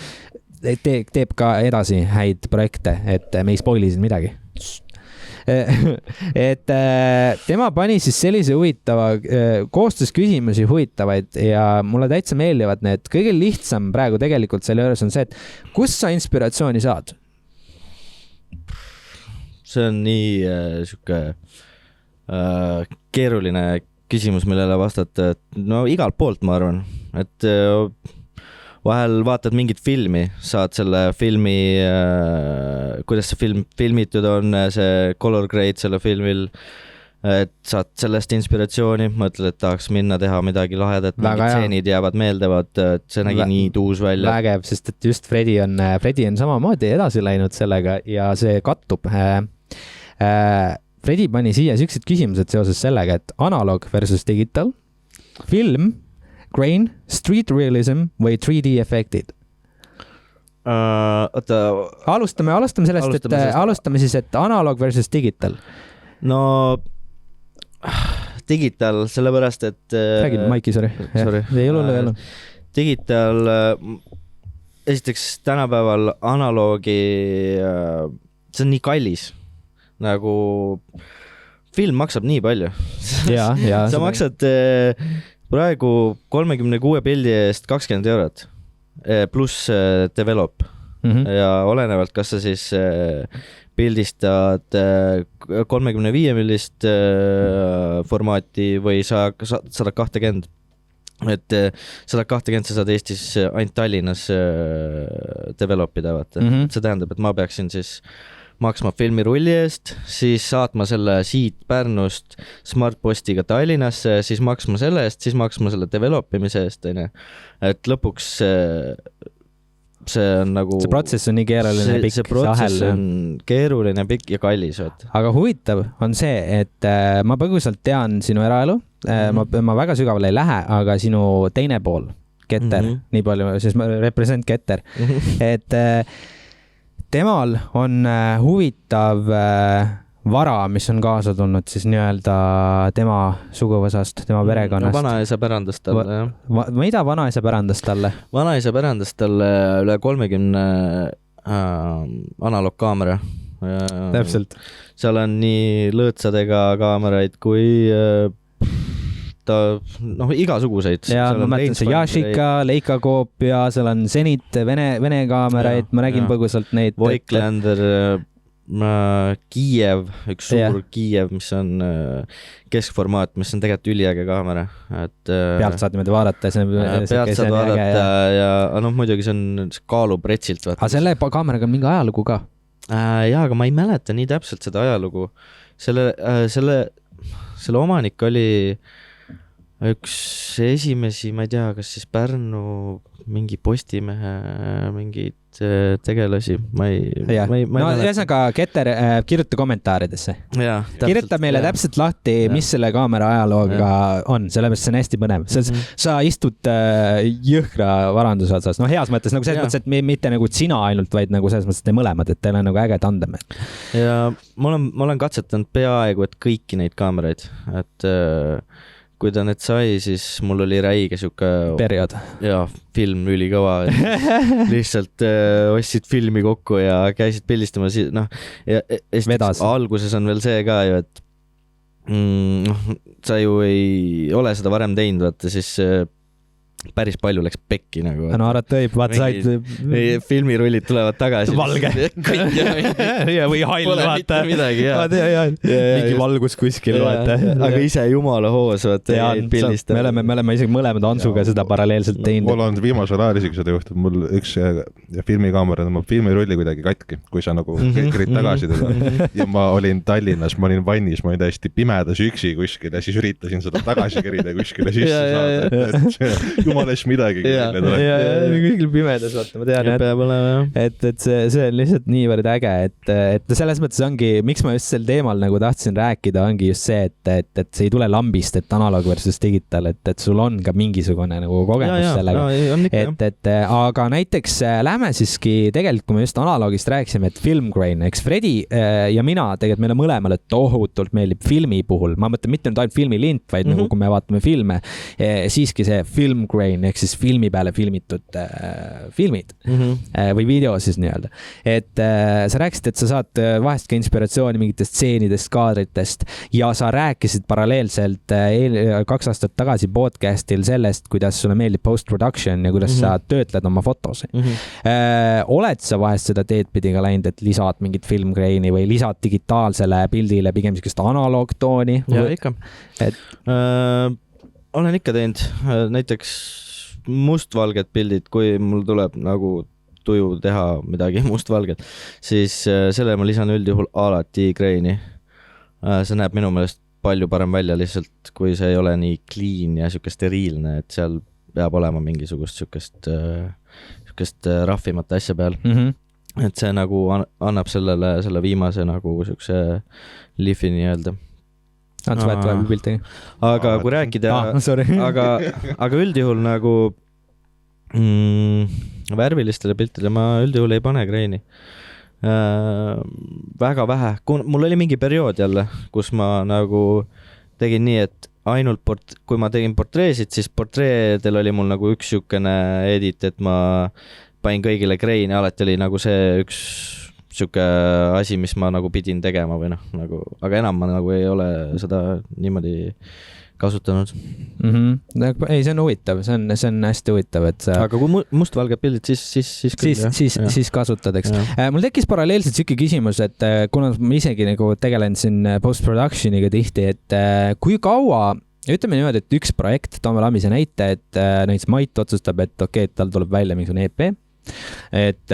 teeb ka edasi häid projekte, et me ei spoili siin midagi. Et tema pani siis sellise huvitava, koostas küsimusi huvitavaid ja mulle täitsa meeldivad need. Kõige lihtsam praegu tegelikult selle juures on see, et kust sa inspiratsiooni saad? See on nii siuke keeruline küsimus, millele vastata. No igalt poolt, ma arvan, et vahel vaatad mingit filmi, saad selle filmi, kuidas see film filmitud on, see color grade selle filmil, et saad sellest inspiratsiooni, mõtled, et tahaks minna teha midagi lahedat, mingid stseenid jäävad meeldevad, et see nägi nii tuus välja. Vägev, sest et just Fredi on samamoodi edasi läinud sellega ja see kattub. Fredi pani siia sellised küsimused seoses sellega, et analog versus digital, film, grain, street realism või 3D efektid? Alustame sellest, alustame siis, et analog versus digital. No digital, sellepärast, et räägid, Maiki, sorry. Ei ole. Digital, esiteks tänapäeval analoogi, see on nii kallis, nagu film maksab nii palju. Sa maksad praegu 36 pildi eest 20 eurot pluss develop ja olenevalt, kas sa siis pildistad 35 millist formaati või 120, et 120 sa saad Eestis ainult Tallinnas developida, vaata. See tähendab, et ma peaksin siis maksma filmirulli eest, siis saatma selle siit Pärnust Smartpostiga Tallinnasse, siis maksma selle eest, siis maksma selle developimise eest, et lõpuks see on nagu... See protsess on nii keeruline ja pikk. See protsess on keeruline, pikk ja kallis. Aga huvitav on see, et ma põgusalt tean sinu eraelu, ma väga sügavale ei lähe, aga sinu teine pool, Keter, nii palju, siis ma represent Keter, et temal on huvitav vara, mis on kaasa tulnud siis nii-öelda tema suguvõsast, tema perekonnast. Vanaisa pärandas talle, jah. Mida vanaisa pärandas talle? Vanaisa pärandas talle üle 30 analoogkaamera. Täpselt. Seal on nii lõõtsadega kaameraid kui igasuguseid. Ja ma mõtlen see Yashica, Leica koopia, seal on Zenit, Vene kaameraid, ma nägin põgusalt neid. Voigtlander, Kiiev, üks suur Kiiev, mis on keskformaat, mis on tegelikult üliäge kaamera. Pealt saad niimoodi vaadata. Pealt saad vaadata ja muidugi see kaalub retsilt. Aga selle kaameraga on mingi ajalugu ka? Jaa, aga ma ei mäleta nii täpselt seda ajalugu. Selle omanik oli üks esimesi, ma ei tea, kas siis Pärnu mingi Postimehe mingid tegelasi, ma ei ühesõnaga, Keter, kirjuta kommentaaridesse. Kirjuta meile täpselt lahti, mis selle kaamera ajalooga on, sellepärast see on hästi põnev. Sa istud jõhkra varanduse otsas, heas mõttes, nagu selles mõttes, et mitte nagu sina ainult, vaid nagu selles mõttes, et te mõlemad, et teil on nagu äge tandem. Ja ma olen katsetanud peaaegu, et kõiki neid kaameraid, et kui ta need sai, siis mul oli räige siuke periood. Ja film ülikõva. Lihtsalt ostsid filmi kokku ja käisid pildistama. Alguses on veel see ka ju, et sa ju ei ole seda varem teinud, vaata, siis päris palju läks pekki nagu. No arvat õib, vaata said... Filmirullid tulevad tagasi. Valge. Või hall, vaata. Midagi, jaa. Mingi valgus kuskil, vaata. Aga ise jumala hoos, vaata. Me oleme isegi mõlemad Antsuga seda paralleelselt teinud. Mul on viimasel ajal isegi seda juhtub. Mul üks filmikaamera tõmbab filmirulli kuidagi katki, kui sa nagu käid tagasi teda. Ja ma olin Tallinnas, ma olin vannis, ma olin täiesti pimedas üksi kuskil ja siis üritasin seda tagasi kerida kuskile sisse saada. jumal eest midagi. kuskil pimedas, vaata, ma tean, et see on lihtsalt niivõrd äge, et selles mõttes ongi, miks ma just sel teemal nagu tahtsin rääkida, ongi just see, et see ei tule lambist, et analoog versus digital, et sul on ka mingisugune nagu kogemus sellega. Aga näiteks lähme siiski tegelikult, kui me just analoogist rääkisime, et film grain, eks Fredi ja mina tegelikult meile mõlemale tohutult meeldib filmi puhul, ma mõtlen mitte nüüd ainult filmilint, vaid nagu kui me vaatame filme, siiski see film grain ehk siis filmi peale filmitud filmid või video siis nii-öelda. Et sa rääkisid, et sa saad vahest ka inspiratsiooni mingitest stseenidest, kaadritest ja sa rääkisid paralleelselt 2 aastat tagasi podcastil sellest, kuidas sulle meeldib post-production ja kuidas sa töötled oma fotosi. Oled sa vahest seda teed pidi ka läinud, et lisad mingit film grain'i või lisad digitaalsele pildile pigem sellist analoogtooni? Ja ikka. Olen ikka teinud näiteks mustvalged pildid, kui mul tuleb nagu tuju teha midagi mustvalget, siis selle ma lisan üldjuhul alati grain'i. See näeb minu meelest palju parem välja lihtsalt, kui see ei ole nii clean ja siuke steriilne, et seal peab olema mingisugust siukest rahvimat asja peal. Et see nagu annab selle viimase nagu siukse lifi nii-öelda. Ants võet vahepeal piltiga. Aga kui rääkida, aga üldjuhul nagu värvilistele piltidele ma üldjuhul ei pane grain'i. Väga vähe. Mul oli mingi periood jälle, kus ma nagu tegin nii, et ainult kui ma tegin portreesid, siis portreedel oli mul nagu üks siukene edit, et ma panin kõigile grain'i, alati oli nagu see üks siuke asi, mis ma nagu pidin tegema või noh, nagu, aga enam ma nagu ei ole seda niimoodi kasutanud. Ei, see on huvitav, see on hästi huvitav, et sa... Aga kui mustvalged pildid, siis kasutad, eks. Mul tekkis paralleelselt siuke küsimus, et kuna ma isegi nagu tegelen siin post-productioniga tihti, et kui kaua, ütleme niimoodi, et üks projekt, toome Lammise näite, et näiteks Mait otsustab, et okei, et tal tuleb välja mingisugune EP, et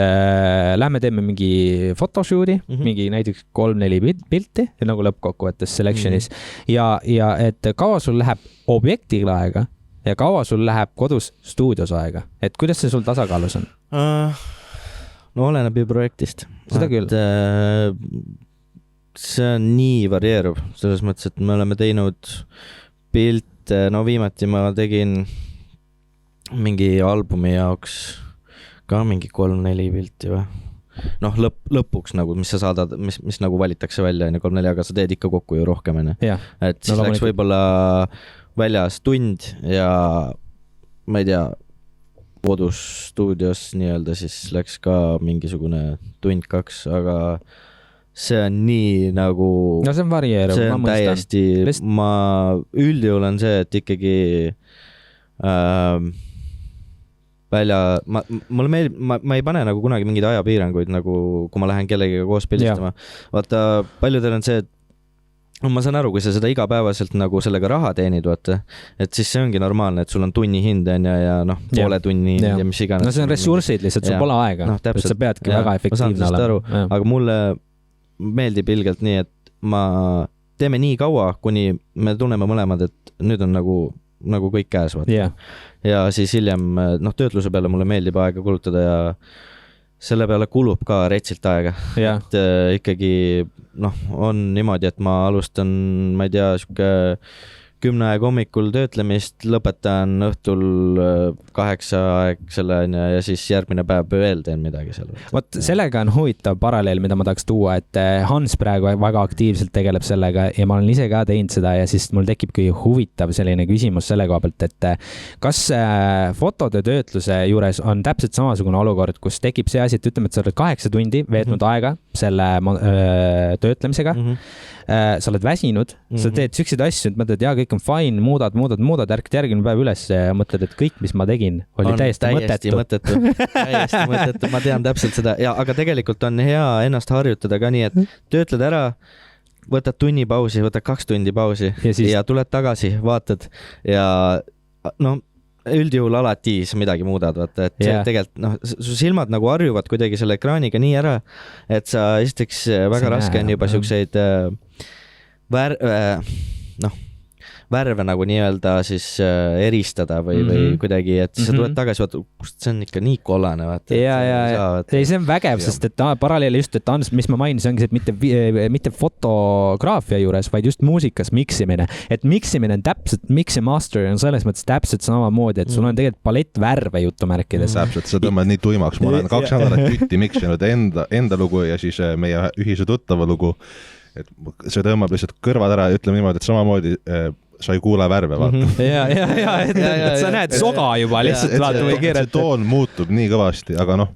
lähme teeme mingi photoshoot'i, mingi näiteks 3-4 pilti nagu lõppkokkuvõttes selectionis ja et kaua sul läheb objektil aega ja kaua sul läheb kodus stuudios aega, et kuidas see sul tasakaalus on? No oleneb ju projektist. Seda küll. See on nii varieeruv selles mõttes, et me oleme teinud pilte, no viimati ma tegin mingi albumi jaoks ka mingi 3-4 pilti või? Noh, lõpuks nagu, mis sa saadad, mis nagu valitakse välja, 3-4, aga sa teed ikka kokku ju rohkem, et siis läks võib-olla väljas tund ja ma ei tea, kodus stuudios nii-öelda siis läks ka mingisugune 1-2, aga see on nii nagu... No see on varieeruv, see on täiesti... Ma üldjuhul on see, et ikkagi... mulle meeldib, ma ei pane nagu kunagi mingeid ajapiiranguid, nagu kui ma lähen kellegiga koos pildistama. Vaata, paljudel on see, et ma saan aru, kui sa seda igapäevaselt nagu sellega raha teenid, vaata, et siis see ongi normaalne, et sul on tunni hind ja noh, poole tunni ja mis iganes. No see on ressursid lihtsalt, sul pole aega, et sa peadki väga efektiivne olema. Aga mulle meeldib ilgelt nii, et teeme nii kaua, kuni me tunneme mõlemad, et nüüd on nagu kõik käes, vaata. Ja siis hiljem, töötluse peale mulle meeldib aega kulutada ja selle peale kulub ka retsilt aega. Et ikkagi, on niimoodi, et ma alustan, ma ei tea, 10 aeg hommikul töötlemist, lõpetan õhtul 8 aeg selle ja siis järgmine päev veel teen midagi seal. Vot sellega on huvitav paralleel, mida ma tahaks tuua, et Hans praegu väga aktiivselt tegeleb sellega ja ma olen ise ka teinud seda ja siis mul tekibki huvitav selline küsimus selle koha pealt, et kas fotode töötluse juures on täpselt samasugune olukord, kus tekib see asi, et ütleme, et sa oled 8 tundi veetnud aega selle töötlemisega, sa oled väsinud, sa teed süksid asju, et mõtled, kõik on fine, muudad, ärkad järgmine päev üles ja mõtled, et kõik, mis ma tegin, oli täiesti mõttetu. Täiesti mõttetu, ma tean täpselt seda, aga tegelikult on hea ennast harjutada ka nii, et töötled ära, võtad tunni pausi, võtad 2 tundi pausi ja tuled tagasi, vaatad ja üldjuhul alati sa midagi muudad, vaata, et tegelikult su silmad nagu harjuvad kuidagi selle ekraaniga nii ära, et sa esiteks väga raske on juba siukseid värve nagu nii-öelda siis eristada või kuidagi, et sa tuled tagasi, vaata, kust see on ikka nii kollane, vaata. Ei, see on vägev, sest et paralleeli just, et mis ma mainisin, ongi see, et mitte fotograafia juures, vaid just muusikas miksimine. Et miksimine on täpselt, mix ja master on selles mõttes täpselt samamoodi, et sul on tegelikult palett värve jutumärkides. Täpselt, sa tõmbad nii tuimaks. Ma olen 2 nädalat tütti miksinud enda lugu ja siis meie ühise tuttava lugu, et see tõmbab lihtsalt kõrvad ära ja ütleme niimoodi, et samamoodi sa ei kuule värve, vaata. Et sa näed soga juba lihtsalt vaata või keerad. See toon muutub nii kõvasti, aga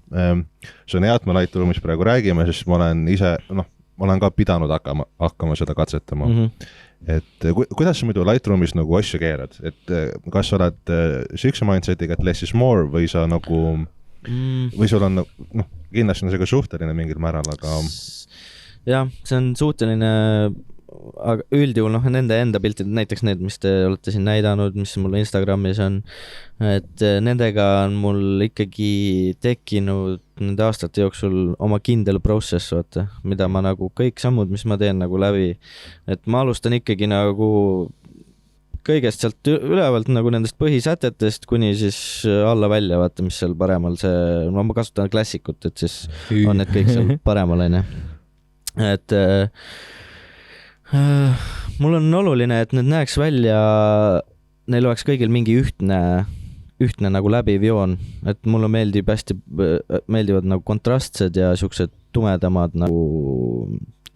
see on hea, et me Lightroomis praegu räägime, sest ma olen ise, ma olen ka pidanud hakkama seda katsetama. Et kuidas sa muidu Lightroomis nagu asja keerad, et kas sa oled siukse mindsetiga, et less is more või sa nagu või sul on kindlasti on see ka suhteline mingil määral, aga jah, see on suhteline, aga üldjuhul nende enda piltid, näiteks need, mis te olete siin näidanud, mis mul Instagramis on, et nendega on mul ikkagi tekkinud nende aastate jooksul oma kindel protsess, vaata, mida ma nagu kõik sammud, mis ma teen nagu läbi, et ma alustan ikkagi nagu kõigest sealt ülevalt nagu nendest põhisätetest kuni siis alla välja, vaata, mis seal paremal see, ma kasutan klassikut, et siis on need kõik seal paremal, on. Et mul on oluline, et need näeks välja, neil oleks kõigil mingi ühtne nagu läbiv joon, et mulle meeldivad nagu kontrastsed ja siuksed tumedamad nagu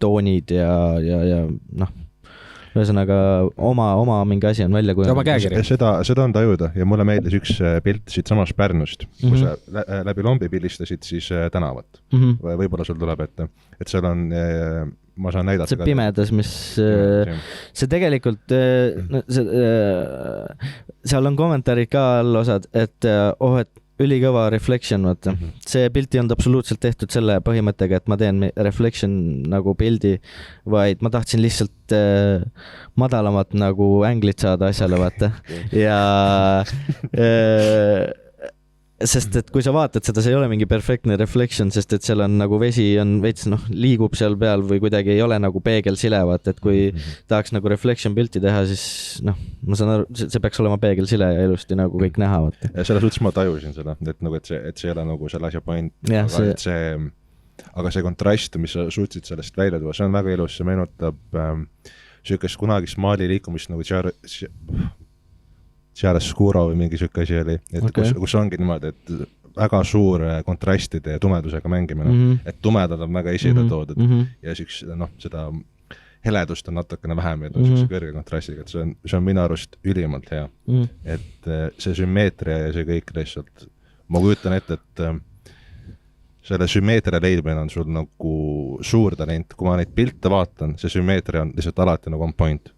toonid ja ühesõnaga oma mingi asi on välja kujanud. Seda on tajuda ja mulle meeldis üks pilt siit samast Pärnust, kui sa läbi lombi pildistasid siis tänavat. Võib-olla sul tuleb ette, et seal on, ma saan näidata. See pimedas, mis see tegelikult, seal on kommentaarid ka all osad, et et ülikõva reflection, vaata. See pilt ei olnud absoluutselt tehtud selle põhimõttega, et ma teen reflection nagu pildi, vaid ma tahtsin lihtsalt madalamat nagu änglit saada asjale, vaata. Ja sest et kui sa vaatad seda, see ei ole mingi perfektne reflection, sest et seal on nagu vesi on veits, liigub seal peal või kuidagi ei ole nagu peegelsile, vaata, et kui tahaks nagu reflection pilti teha, siis ma saan aru, see peaks olema peegelsile ja ilusti nagu kõik näha, vaata. Ja selles suhtes ma tajusin seda, et see ei ole nagu selle asja point, aga see kontrast, mis sa suutsid sellest välja tuua, see on väga ilus, see meenutab siukest kunagist maali liikumist nagu Chiaroscuro või mingi siuke asi oli, et kus ongi niimoodi, et väga suur kontrastide ja tumedusega mängimine, et tumedad on väga esile toodud ja seda heledust on natukene vähem ja siukse kõrge kontrastiga, et see on minu arust ülimalt hea, et see sümmeetria ja see kõik lihtsalt, ma kujutan ette, et selle sümmeetria leidmine on sul nagu suur talent, kui ma neid pilte vaatan, see sümmeetria on lihtsalt alati nagu on point.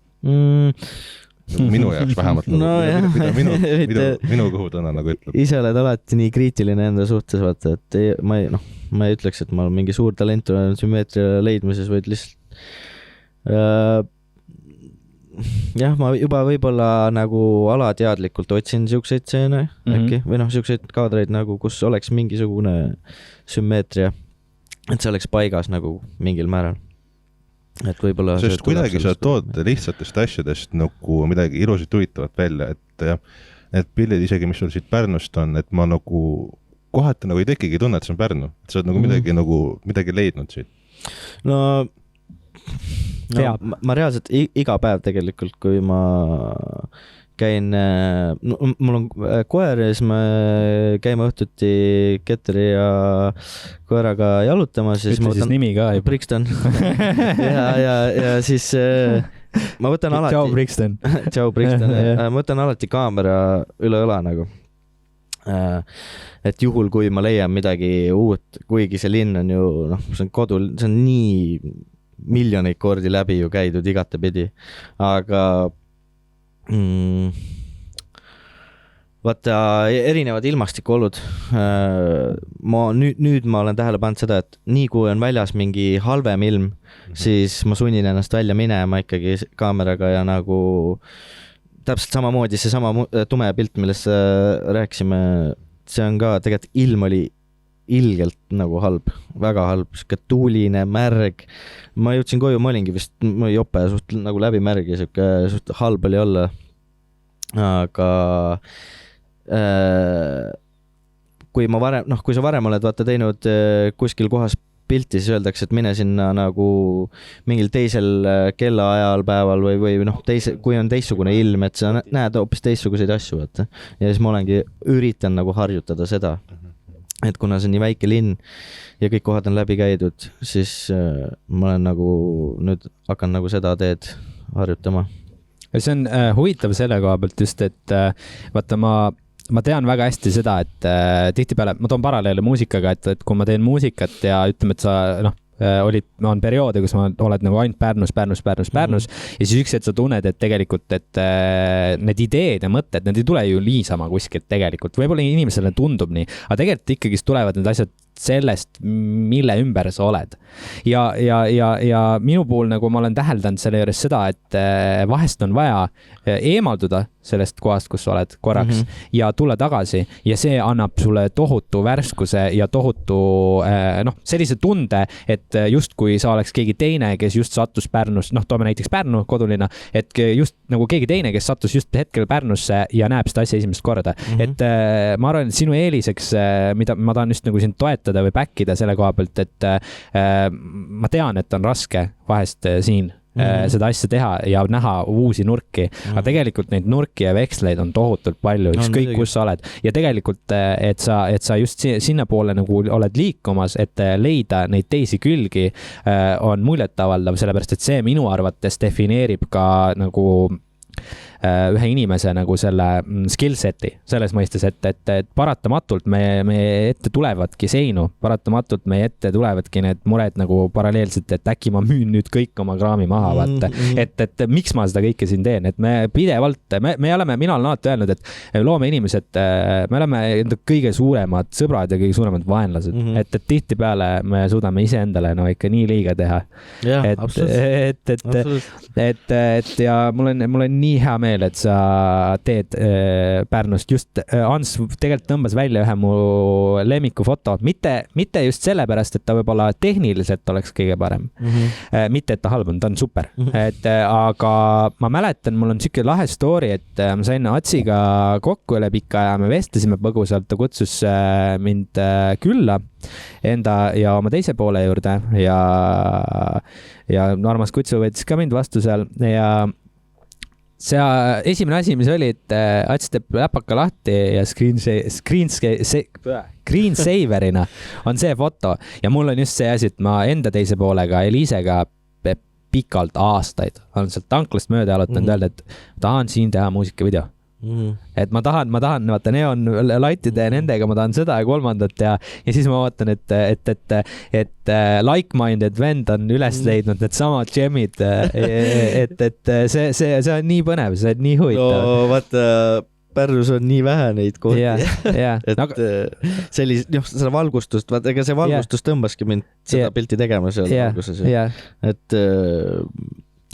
Minu jaoks vähemalt minu kõhutunne nagu ütleb. Ise oled alati nii kriitiline enda suhtes, vaata, et ma ei ütleks, et ma olen mingi suur talent olen sümmeetria leidmises, vaid lihtsalt ma juba võib-olla nagu alateadlikult otsin siukseid stseene äkki, või siukseid kaadreid nagu, kus oleks mingisugune sümmeetria, et see oleks paigas nagu mingil määral. Et võibolla sest kuidagi sa tood lihtsatest asjadest nagu midagi ilusat huvitavat välja, et need pildid isegi, mis sul siit Pärnust on, et ma nagu kohati nagu ei tekigi tunne, et see on Pärnu, et sa oled nagu midagi leidnud siit. No ma reaalselt iga päev tegelikult, kui ma käin, mul on koer ja siis me käime õhtuti Ketteri ja koeraga jalutamas. Ütle siis nimi ka. Brixton. ja siis ma võtan alati... Ciao Brixton. Ciao Brixton. Ma võtan alati kaamera üle õla nagu. Et juhul, kui ma leian midagi uut, kuigi see linn on ju, see on kodu, see on nii miljoneid kordi läbi ju käidud igatepidi. Aga vaata, erinevad ilmastikuolud. Nüüd ma olen tähele pannud seda, et nii kui on väljas mingi halvem ilm, siis ma sunnin ennast välja minema ikkagi kaameraga ja nagu täpselt samamoodi see sama tume pilt, millest rääkisime, see on ka tegelikult ilm oli ilgelt nagu halb, väga halb, siuke tuuline, märg. Ma jõudsin koju, ma olingi vist jope suht nagu läbi märg ja siuke suht halb oli olla. Aga kui sa varem oled vaata teinud kuskil kohas pilti, siis öeldakse, et mine sinna nagu mingil teisel kellaajal päeval või kui on teistsugune ilm, et sa näed hoopis teistsuguseid asju, vaata. Ja siis ma olengi üritan nagu harjutada seda, et kuna see on nii väike linn ja kõik kohad on läbi käidud, siis ma olen nagu nüüd hakkan nagu seda teed harjutama. See on huvitav selle koha pealt just, et vaata ma tean väga hästi seda, et tihtipeale, ma toon paralleele muusikaga, et kui ma teen muusikat ja ütleme, et sa on perioode, kus ma oled nagu ainult Pärnus ja siis üks hetk sa tunned, et tegelikult, et need ideed ja mõtted, need ei tule ju liisama kuskilt tegelikult, võib-olla inimesele tundub nii, aga tegelikult ikkagi tulevad need asjad sellest, mille ümber sa oled. Ja minu puhul nagu ma olen täheldanud selle juures seda, et vahest on vaja eemalduda sellest kohast, kus sa oled korraks ja tulla tagasi ja see annab sulle tohutu värskuse ja tohutu sellise tunde, et justkui sa oleks keegi teine, kes just sattus Pärnus, toome näiteks Pärnu kodulinna, et just nagu keegi teine, kes sattus just hetkel Pärnusse ja näeb seda asja esimest korda. Et ma arvan, et sinu eeliseks, mida ma tahan just nagu sind toetada või backida selle koha pealt, et ma tean, et on raske vahest siin seda asja teha ja näha uusi nurki, aga tegelikult neid nurki ja veksleid on tohutult palju, ükskõik kus sa oled ja tegelikult, et sa just sinna poole nagu oled liikumas, et leida neid teisi külgi on muljetavaldav, sellepärast et see minu arvates defineerib ka nagu ühe inimese nagu selle skillseti selles mõistes, et paratamatult meie ette tulevadki seinu, paratamatult meie ette tulevadki need mured nagu paralleelselt, et äkki ma müün nüüd kõik oma kraami maha, vaata. Et miks ma seda kõike siin teen, et me pidevalt, mina olen alati öelnud, et loomeinimesed, me oleme enda kõige suuremad sõbrad ja kõige suuremad vaenlased, et tihtipeale me suudame iseendale ikka nii liiga teha. Et ja mul on nii hea meel, et sa teed Pärnust. Just Ants tegelikult tõmbas välja ühe mu lemmiku foto. Mitte just sellepärast, et ta võib-olla tehniliselt oleks kõige parem. Mitte, et ta halb on, ta on super. Aga ma mäletan, mul on siuke lahe story, et ma sain Atsiga kokku üle pika aja, me vestlesime põgusalt, ta kutsus mind külla enda ja oma teise poole juurde ja Armas Kutsu võttis ka mind vastu seal ja see esimene asi, mis oli, et Ats teeb läpaka lahti ja screensaverina on see foto ja mul on just see asi, et ma enda teise poolega Eliisega pikalt aastaid olen sealt tanklast mööda jalutanud öelda, et tahan siin teha muusikavideo. Et ma tahan, vaata neon lightide ja nendega ma tahan seda ja kolmandat ja siis ma vaatan, et like-minded vend on üles leidnud need samad džemmid, et see on nii põnev, see on nii huvitav. No vaata, Pärnus on nii vähe neid kohti, et seda valgustust, vaata, ega see valgustus tõmbaski mind seda pilti tegema seal valguses. Et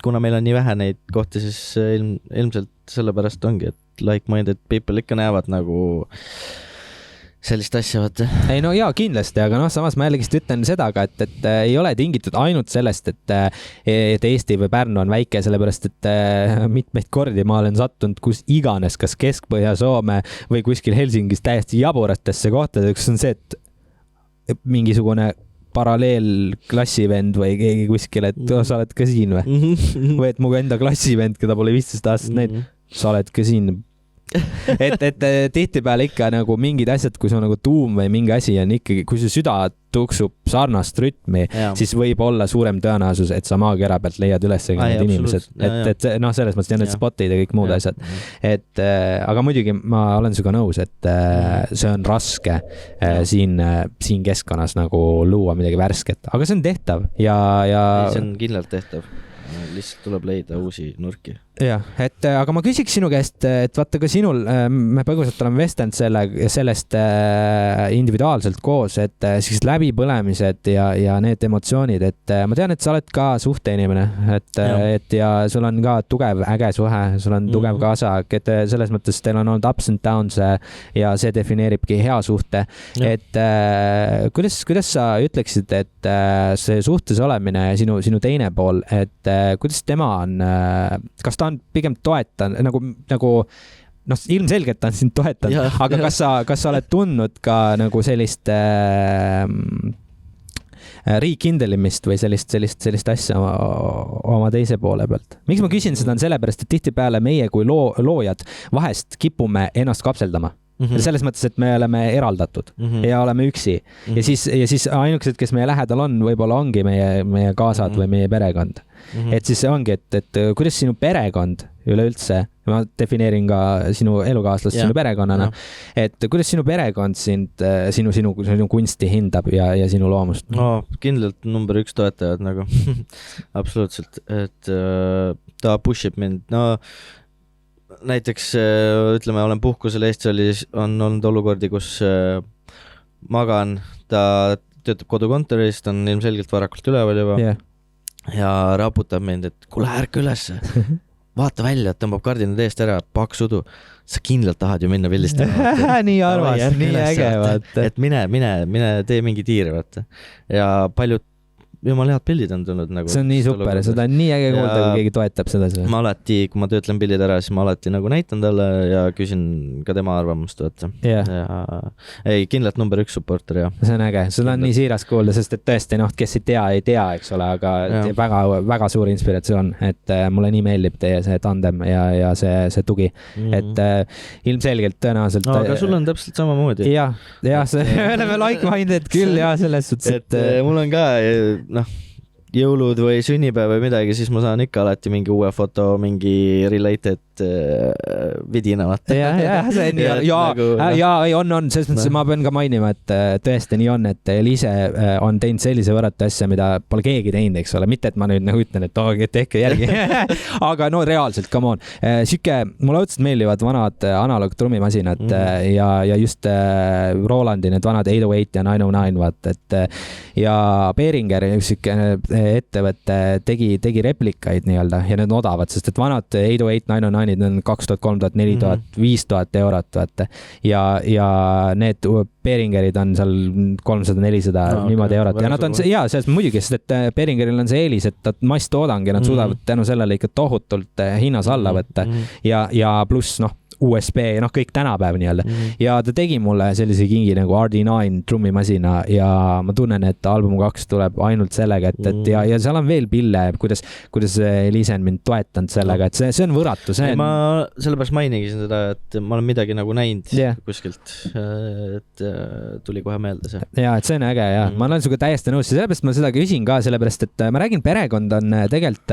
kuna meil on nii vähe neid kohti, siis ilmselt sellepärast ongi, et like-minded people ikka näevad nagu sellist asja, vaata. Ei no jaa, kindlasti, aga samas ma jällegi ütlen seda ka, et ei ole tingitud ainult sellest, et Eesti või Pärnu on väike, sellepärast, et mitmeid kordi ma olen sattunud kus iganes, kas Kesk-Põhja-Soome või kuskil Helsingis täiesti jaburatesse kohtadeks on see, et mingisugune paralleelklassivend või keegi kuskil, et sa oled ka siin või? Või et mu enda klassivend, keda pole 15 aastat näinud, sa oled ka siin. Et tihtipeale ikka nagu mingid asjad, kui see on nagu tuum või mingi asi on ikkagi, kui see süda tuksub sarnast rütmi, siis võib olla suurem tõenäosus, et sa maakera pealt leiad üles need inimesed. Et selles mõttes ja need spotid ja kõik muud asjad. Aga muidugi ma olen sinuga nõus, et see on raske siin keskkonnas nagu luua midagi värsket, aga see on tehtav ja see on kindlalt tehtav. Lihtsalt tuleb leida uusi nurki. jah, et aga ma küsiks sinu käest, et vaata ka sinul, me põgusalt oleme vestanud sellest individuaalselt koos, et sellised läbipõlemised ja need emotsioonid, et ma tean, et sa oled ka suhteinimene, et ja sul on ka tugev, äge suhe, sul on tugev kaasak, et selles mõttes teil on olnud ups and downs ja see defineeribki hea suhte. Et kuidas sa ütleksid, et see suhtes olemine ja sinu teine pool, et kuidas tema on, kas ta on pigem toetan, nagu ilmselgelt ta on sind toetanud, aga kas sa oled tundnud ka nagu sellist riikindelimist või sellist asja oma teise poole pealt? Miks ma küsin seda on sellepärast, et tihtipeale meie kui loojad vahest kipume ennast kapseldama. Selles mõttes, et me oleme eraldatud ja oleme üksi ja siis ainukesed, kes meie lähedal on, võib-olla ongi meie kaasad või meie perekond. Et siis see ongi, et kuidas sinu perekond üleüldse, ma defineerin ka sinu elukaaslast sinu perekonnana, et kuidas sinu perekond sinu kunsti hindab ja sinu loomust? No, kindlalt number 1 toetajad nagu absoluutselt, et ta pushib mind, näiteks ütleme, olen puhkusel Eestis, on olnud olukordi, kus magan, ta töötab kodukontoris, ta on ilmselgelt varakult üleval juba ja raputab mind, et kuule, ärka ülesse, vaata välja, tõmbab kardinad eest ära, paks udu, sa kindlalt tahad ju minna pildistama. Nii arvas, nii äge, vaata. Et mine tee mingi tiir, vaata. Ja paljud jumala head pildid on tulnud nagu. See on nii super, seda on nii äge kuulda, kui keegi toetab seda. Ma alati, kui ma töötlen pildid ära, siis ma alati nagu näitan talle ja küsin ka tema arvamust, vaata. Ei, kindlalt number 1 supporter, jah. See on äge, seda on nii siiras kuulda, sest et tõesti, kes ei tea, eks ole, aga väga, väga suur inspiratsioon, et mulle nii meeldib teie see tandem ja see tugi, et ilmselgelt tõenäoliselt. Aga sul on täpselt samamoodi. Ja, me oleme like-minded küll ja selles suhtes, et mul on ka jõulud või sünnipäev või midagi, siis ma saan ikka alati mingi uue foto, mingi related vidina, vaata. See on nii, on, selles mõttes ma pean ka mainima, et tõesti nii on, et Liise on teinud sellise võrratu asja, mida pole keegi teinud, eks ole, mitte et ma nüüd nagu ütlen, et tehke järgi, aga no reaalselt, come on. Mulle õudselt meeldivad vanad analoog-trummimasinad ja just Rolandi need vanad 808 ja 909, vaata, et ja Behringer, ettevõte tegi replikaid nii-öelda ja need on odavad, sest et vanad 808, 909 on 2000, 3000, 4000, 5000 eurot, vaata. Ja need Behringerid on seal 300, 400 niimoodi eurot ja nad on, selles muidugi, sest et Behringeril on see eelis, et masstoodang ja nad suudavad tänu sellele ikka tohutult hinnas alla võtta ja pluss USB, kõik tänapäev nii-öelda. Ja ta tegi mulle sellise kingi nagu RD9 trummimasina ja ma tunnen, et album 2 tuleb ainult sellega, et ja seal on veel pille, kuidas Liise on mind toetanud sellega, et see on võratu. Ma sellepärast mainigisin seda, et ma olen midagi nagu näinud kuskilt, et tuli kohe meelde see. Ja, et see on äge ja ma olen suga täiesti nõus ja sellepärast ma seda küsin ka, sellepärast et ma räägin, perekond on tegelikult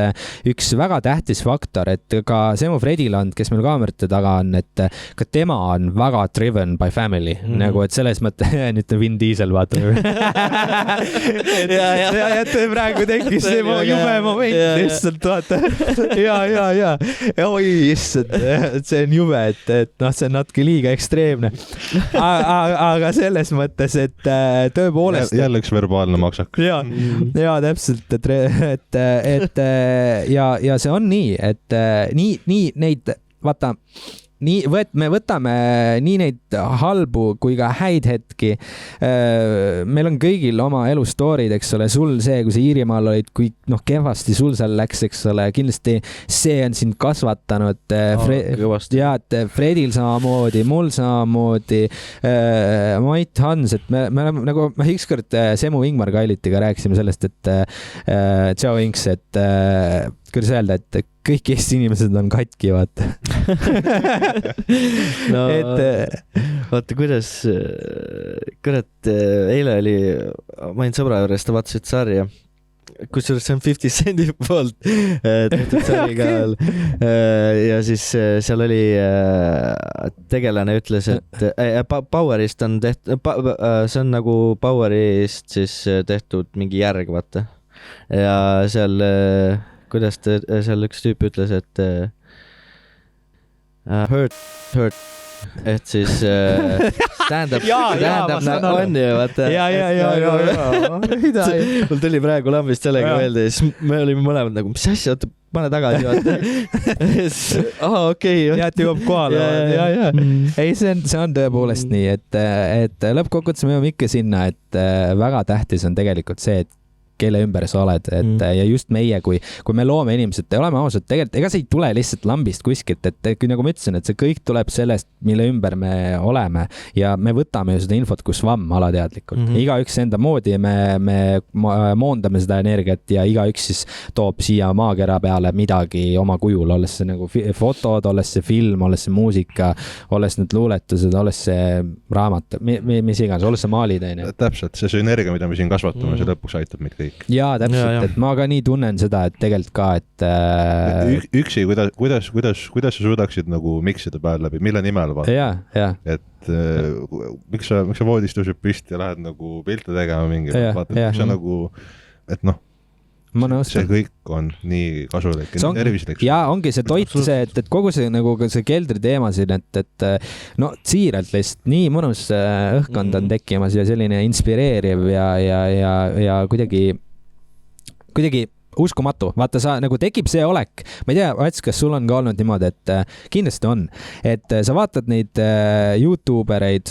üks väga tähtis faktor, et ka Semu Frediland, kes meil kaamerate taga on, et ka tema on väga driven by family, nagu et selles mõttes, nüüd Vin Diesel vaatab. et praegu tekkis see jube moment lihtsalt, vaata. Ja. Oi, issand, see on jube, et see on natuke liiga ekstreemne. Aga selles mõttes, et tõepoolest. Jälle üks verbaalne maksak. Ja täpselt, et ja see on nii, et nii neid, vaata, me võtame nii neid halbu kui ka häid hetki. Meil on kõigil oma elustoorid, eks ole, sul see, kui sa Iirimaal olid, kui kehvasti sul seal läks, eks ole, kindlasti see on sind kasvatanud. Fredil samamoodi, mul samamoodi, Mait Hans, et me oleme nagu, ükskord Semu Ingmar Kailitiga rääkisime sellest, et Tšau Inks, et kuidas öelda, et kõik Eesti inimesed on katki, vaata. No, vaata, kuidas, kurat, eile oli, ma olin sõbra juures, ta vaatas üht sarja, kusjuures see on 50 Cendi poolt tehtud sari ka veel. Ja siis seal oli tegelane ütles, et Powerist on tehtud, see on nagu Powerist siis tehtud mingi järg, vaata. Ja seal kuidas seal üks tüüp ütles, et Hurt, et siis tähendab on ju, vaata. Mul tuli praegu lambist sellega meelde ja siis me olime mõlemad nagu, mis asja, oota, pane tagasi, vaata. Okei. Jäeti jõuab kohale. Ei, see on tõepoolest nii, et lõppkokkuvõttes me jõuame ikka sinna, et väga tähtis on tegelikult see, et kelle ümber sa oled, et ja just meie, kui me loome inimesed, oleme ausad, tegelikult ega see ei tule lihtsalt lambist kuskilt, et nagu ma ütlesin, et see kõik tuleb sellest, mille ümber me oleme ja me võtame ju seda infot kus vamm alateadlikult. Igaüks enda moodi, me moondame seda energiat ja igaüks siis toob siia maakera peale midagi oma kujul, olles see nagu fotod, olles see film, olles see muusika, olles need luuletused, olles see raamat, mis iganes, olles see maalid. Täpselt, see energia, mida me siin kasvatame, see lõpuks aitab meid kõik. Jaa, täpselt, et ma ka nii tunnen seda, et tegelikult ka, et üksi, kuidas sa suudaksid nagu miksida päev läbi, mille nimel vaata? Et miks sa voodist tõuseb püsti ja lähed nagu pilte tegema mingi, vaata, miks sa nagu, et noh, see kõik on nii kasulik ja tervislik. Jaa, ongi see toit, et kogu see nagu see keldri teema siin, et no siiralt lihtsalt nii mõnus õhkkond on tekkimas ja selline inspireeriv ja kuidagi uskumatu. Vaata, sa nagu tekib see olek. Ma ei tea, Ats, kas sul on ka olnud niimoodi, et kindlasti on, et sa vaatad neid YouTubereid,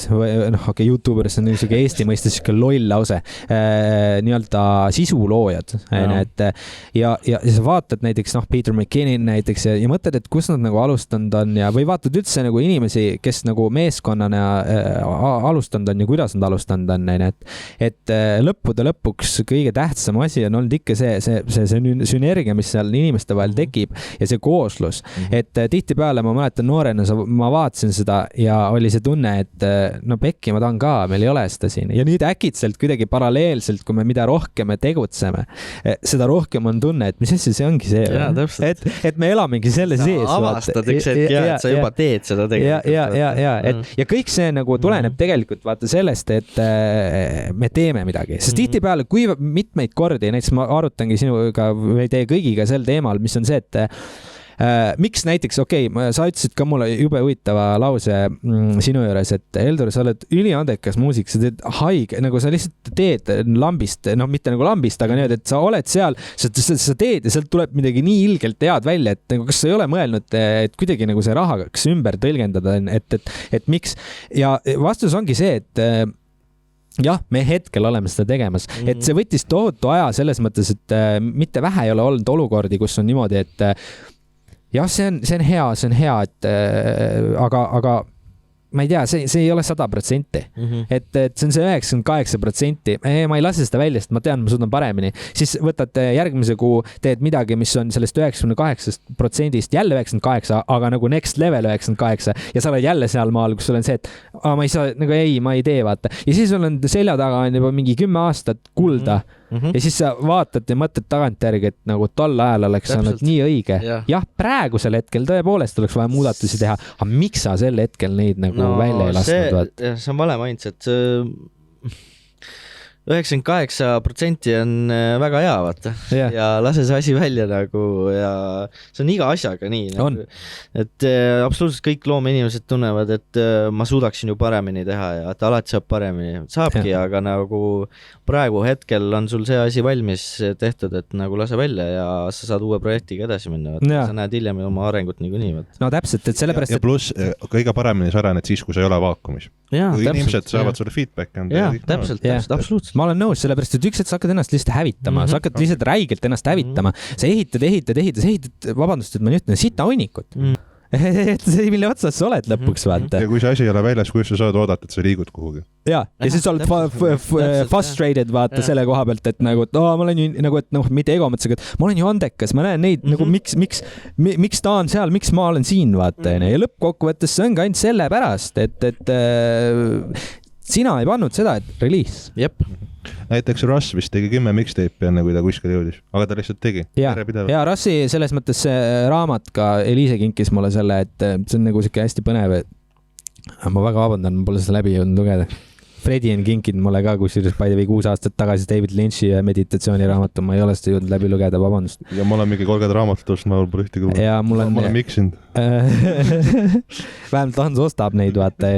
YouTuberist on niisugune Eesti mõistes niisugune loll lause, nii-öelda sisuloojad, et ja sa vaatad näiteks, Peter McKinnon näiteks ja mõtled, et kus nad nagu alustanud on ja või vaatad üldse nagu inimesi, kes nagu meeskonnana alustanud on ja kuidas nad alustanud on, et lõppude lõpuks kõige tähtsam asi on olnud ikka see sünergia, mis seal inimeste vahel tekib ja see kooslus, et tihtipeale ma mäletan noorena, ma vaatasin seda ja oli see tunne, et no pekki ma tahan ka, meil ei ole seda siin ja nüüd äkitselt kuidagi paralleelselt, kui me mida rohkem me tegutseme, seda rohkem on tunne, et mis asja see ongi see, et me elamegi selle sees. Avastad üks hetk ja et sa juba teed seda tegelikult. Ja kõik see nagu tuleneb tegelikult vaata sellest, et me teeme midagi, sest tihtipeale kui mitmeid kordi, näiteks ma arutangi sinuga või teie kõigiga sel teemal, mis on see, et miks näiteks, sa ütlesid ka mulle jube huvitava lause sinu juures, et Heldur, sa oled üliandekas muusik, sa teed haige, nagu sa lihtsalt teed lambist, mitte nagu lambist, aga niimoodi, et sa oled seal, sa teed ja sealt tuleb midagi nii ilgelt head välja, et nagu, kas sa ei ole mõelnud, et kuidagi nagu see raha kas ümber tõlgendada, et miks. Ja vastus ongi see, et jah, me hetkel oleme seda tegemas, et see võttis tohutu aja selles mõttes, et mitte vähe ei ole olnud olukordi, kus on niimoodi, et jah, see on hea, et aga ma ei tea, see ei ole 100%, et see on see 98%, ma ei lase seda välja, sest ma tean, ma suudan paremini, siis võtad järgmise kuu, teed midagi, mis on sellest 98%-st jälle 98, aga nagu next level 98 ja sa oled jälle seal maal, kus sul on see, et ma ei saa, nagu ma ei tee, vaata. Ja siis sul on selja taga on juba mingi 10 aastat kulda ja siis sa vaatad ja mõtled tagantjärgi, et nagu tol ajal oleks olnud nii õige. Jah, praegusel hetkel tõepoolest oleks vaja muudatusi teha, aga miks sa sel hetkel neid nagu välja ei lasnud? See on vale mindset. 98% on väga hea, vaata. Ja lase see asi välja nagu ja see on iga asjaga nii. Nagu, et absoluutselt kõik loomeinimesed tunnevad, et ma suudaksin ju paremini teha ja et alati saab paremini. Saabki, aga nagu praegu hetkel on sul see asi valmis tehtud, et nagu lase välja ja sa saad uue projektiga edasi minna. Sa näed hiljem oma arengut niikuinii. No täpselt, et sellepärast... Ja pluss kõige paremini sa arened siis, kui sa ei ole vaakumis. Kui inimesed saavad sulle feedback anda. Jah, täpselt, absoluutselt. Ma olen nõus, sellepärast, et üks, et sa hakkad ennast lihtsalt hävitama, sa hakkad lihtsalt räigelt ennast hävitama. Sa ehitad, vabandust, et ma nüüd ütlen, sita hunnikut. See, mille otsas sa oled lõpuks, vaata. Ja kui see asi ei ole väljas, kuidas sa saad oodata, et sa liigud kuhugi? Ja siis sa oled frustrated, vaata, selle koha pealt, et nagu, et ma olen ju nagu, et mitte ego mõttes, et ma olen ju andekas, ma näen neid nagu, miks ta on seal, miks ma olen siin, vaata. Ja lõppkokkuvõttes see on ka ainult selle pärast, et sina ei pannud seda, et release. Jep. Näiteks Russ vist tegi 10 mixtape'i enne, kui ta kuskil jõudis, aga ta lihtsalt tegi. Ja Russi selles mõttes see raamat ka, Eliise kinkis mulle selle, et see on nagu siuke hästi põnev. Ma väga vabandan, ma pole seda läbi jõudnud lugeda. Fredi on kinkinud mulle ka, kusjuures by the way 6 aastat tagasi David Lynch'i meditatsiooniraamatu, ma ei ole seda jõudnud läbi lugeda, vabandust. Ja ma olen mingi 30 raamatut ostnud, ma pole ühtegi lugenud. Ja mul on... Ma olen miksinud. Vähemalt Hans ostab neid, vaata,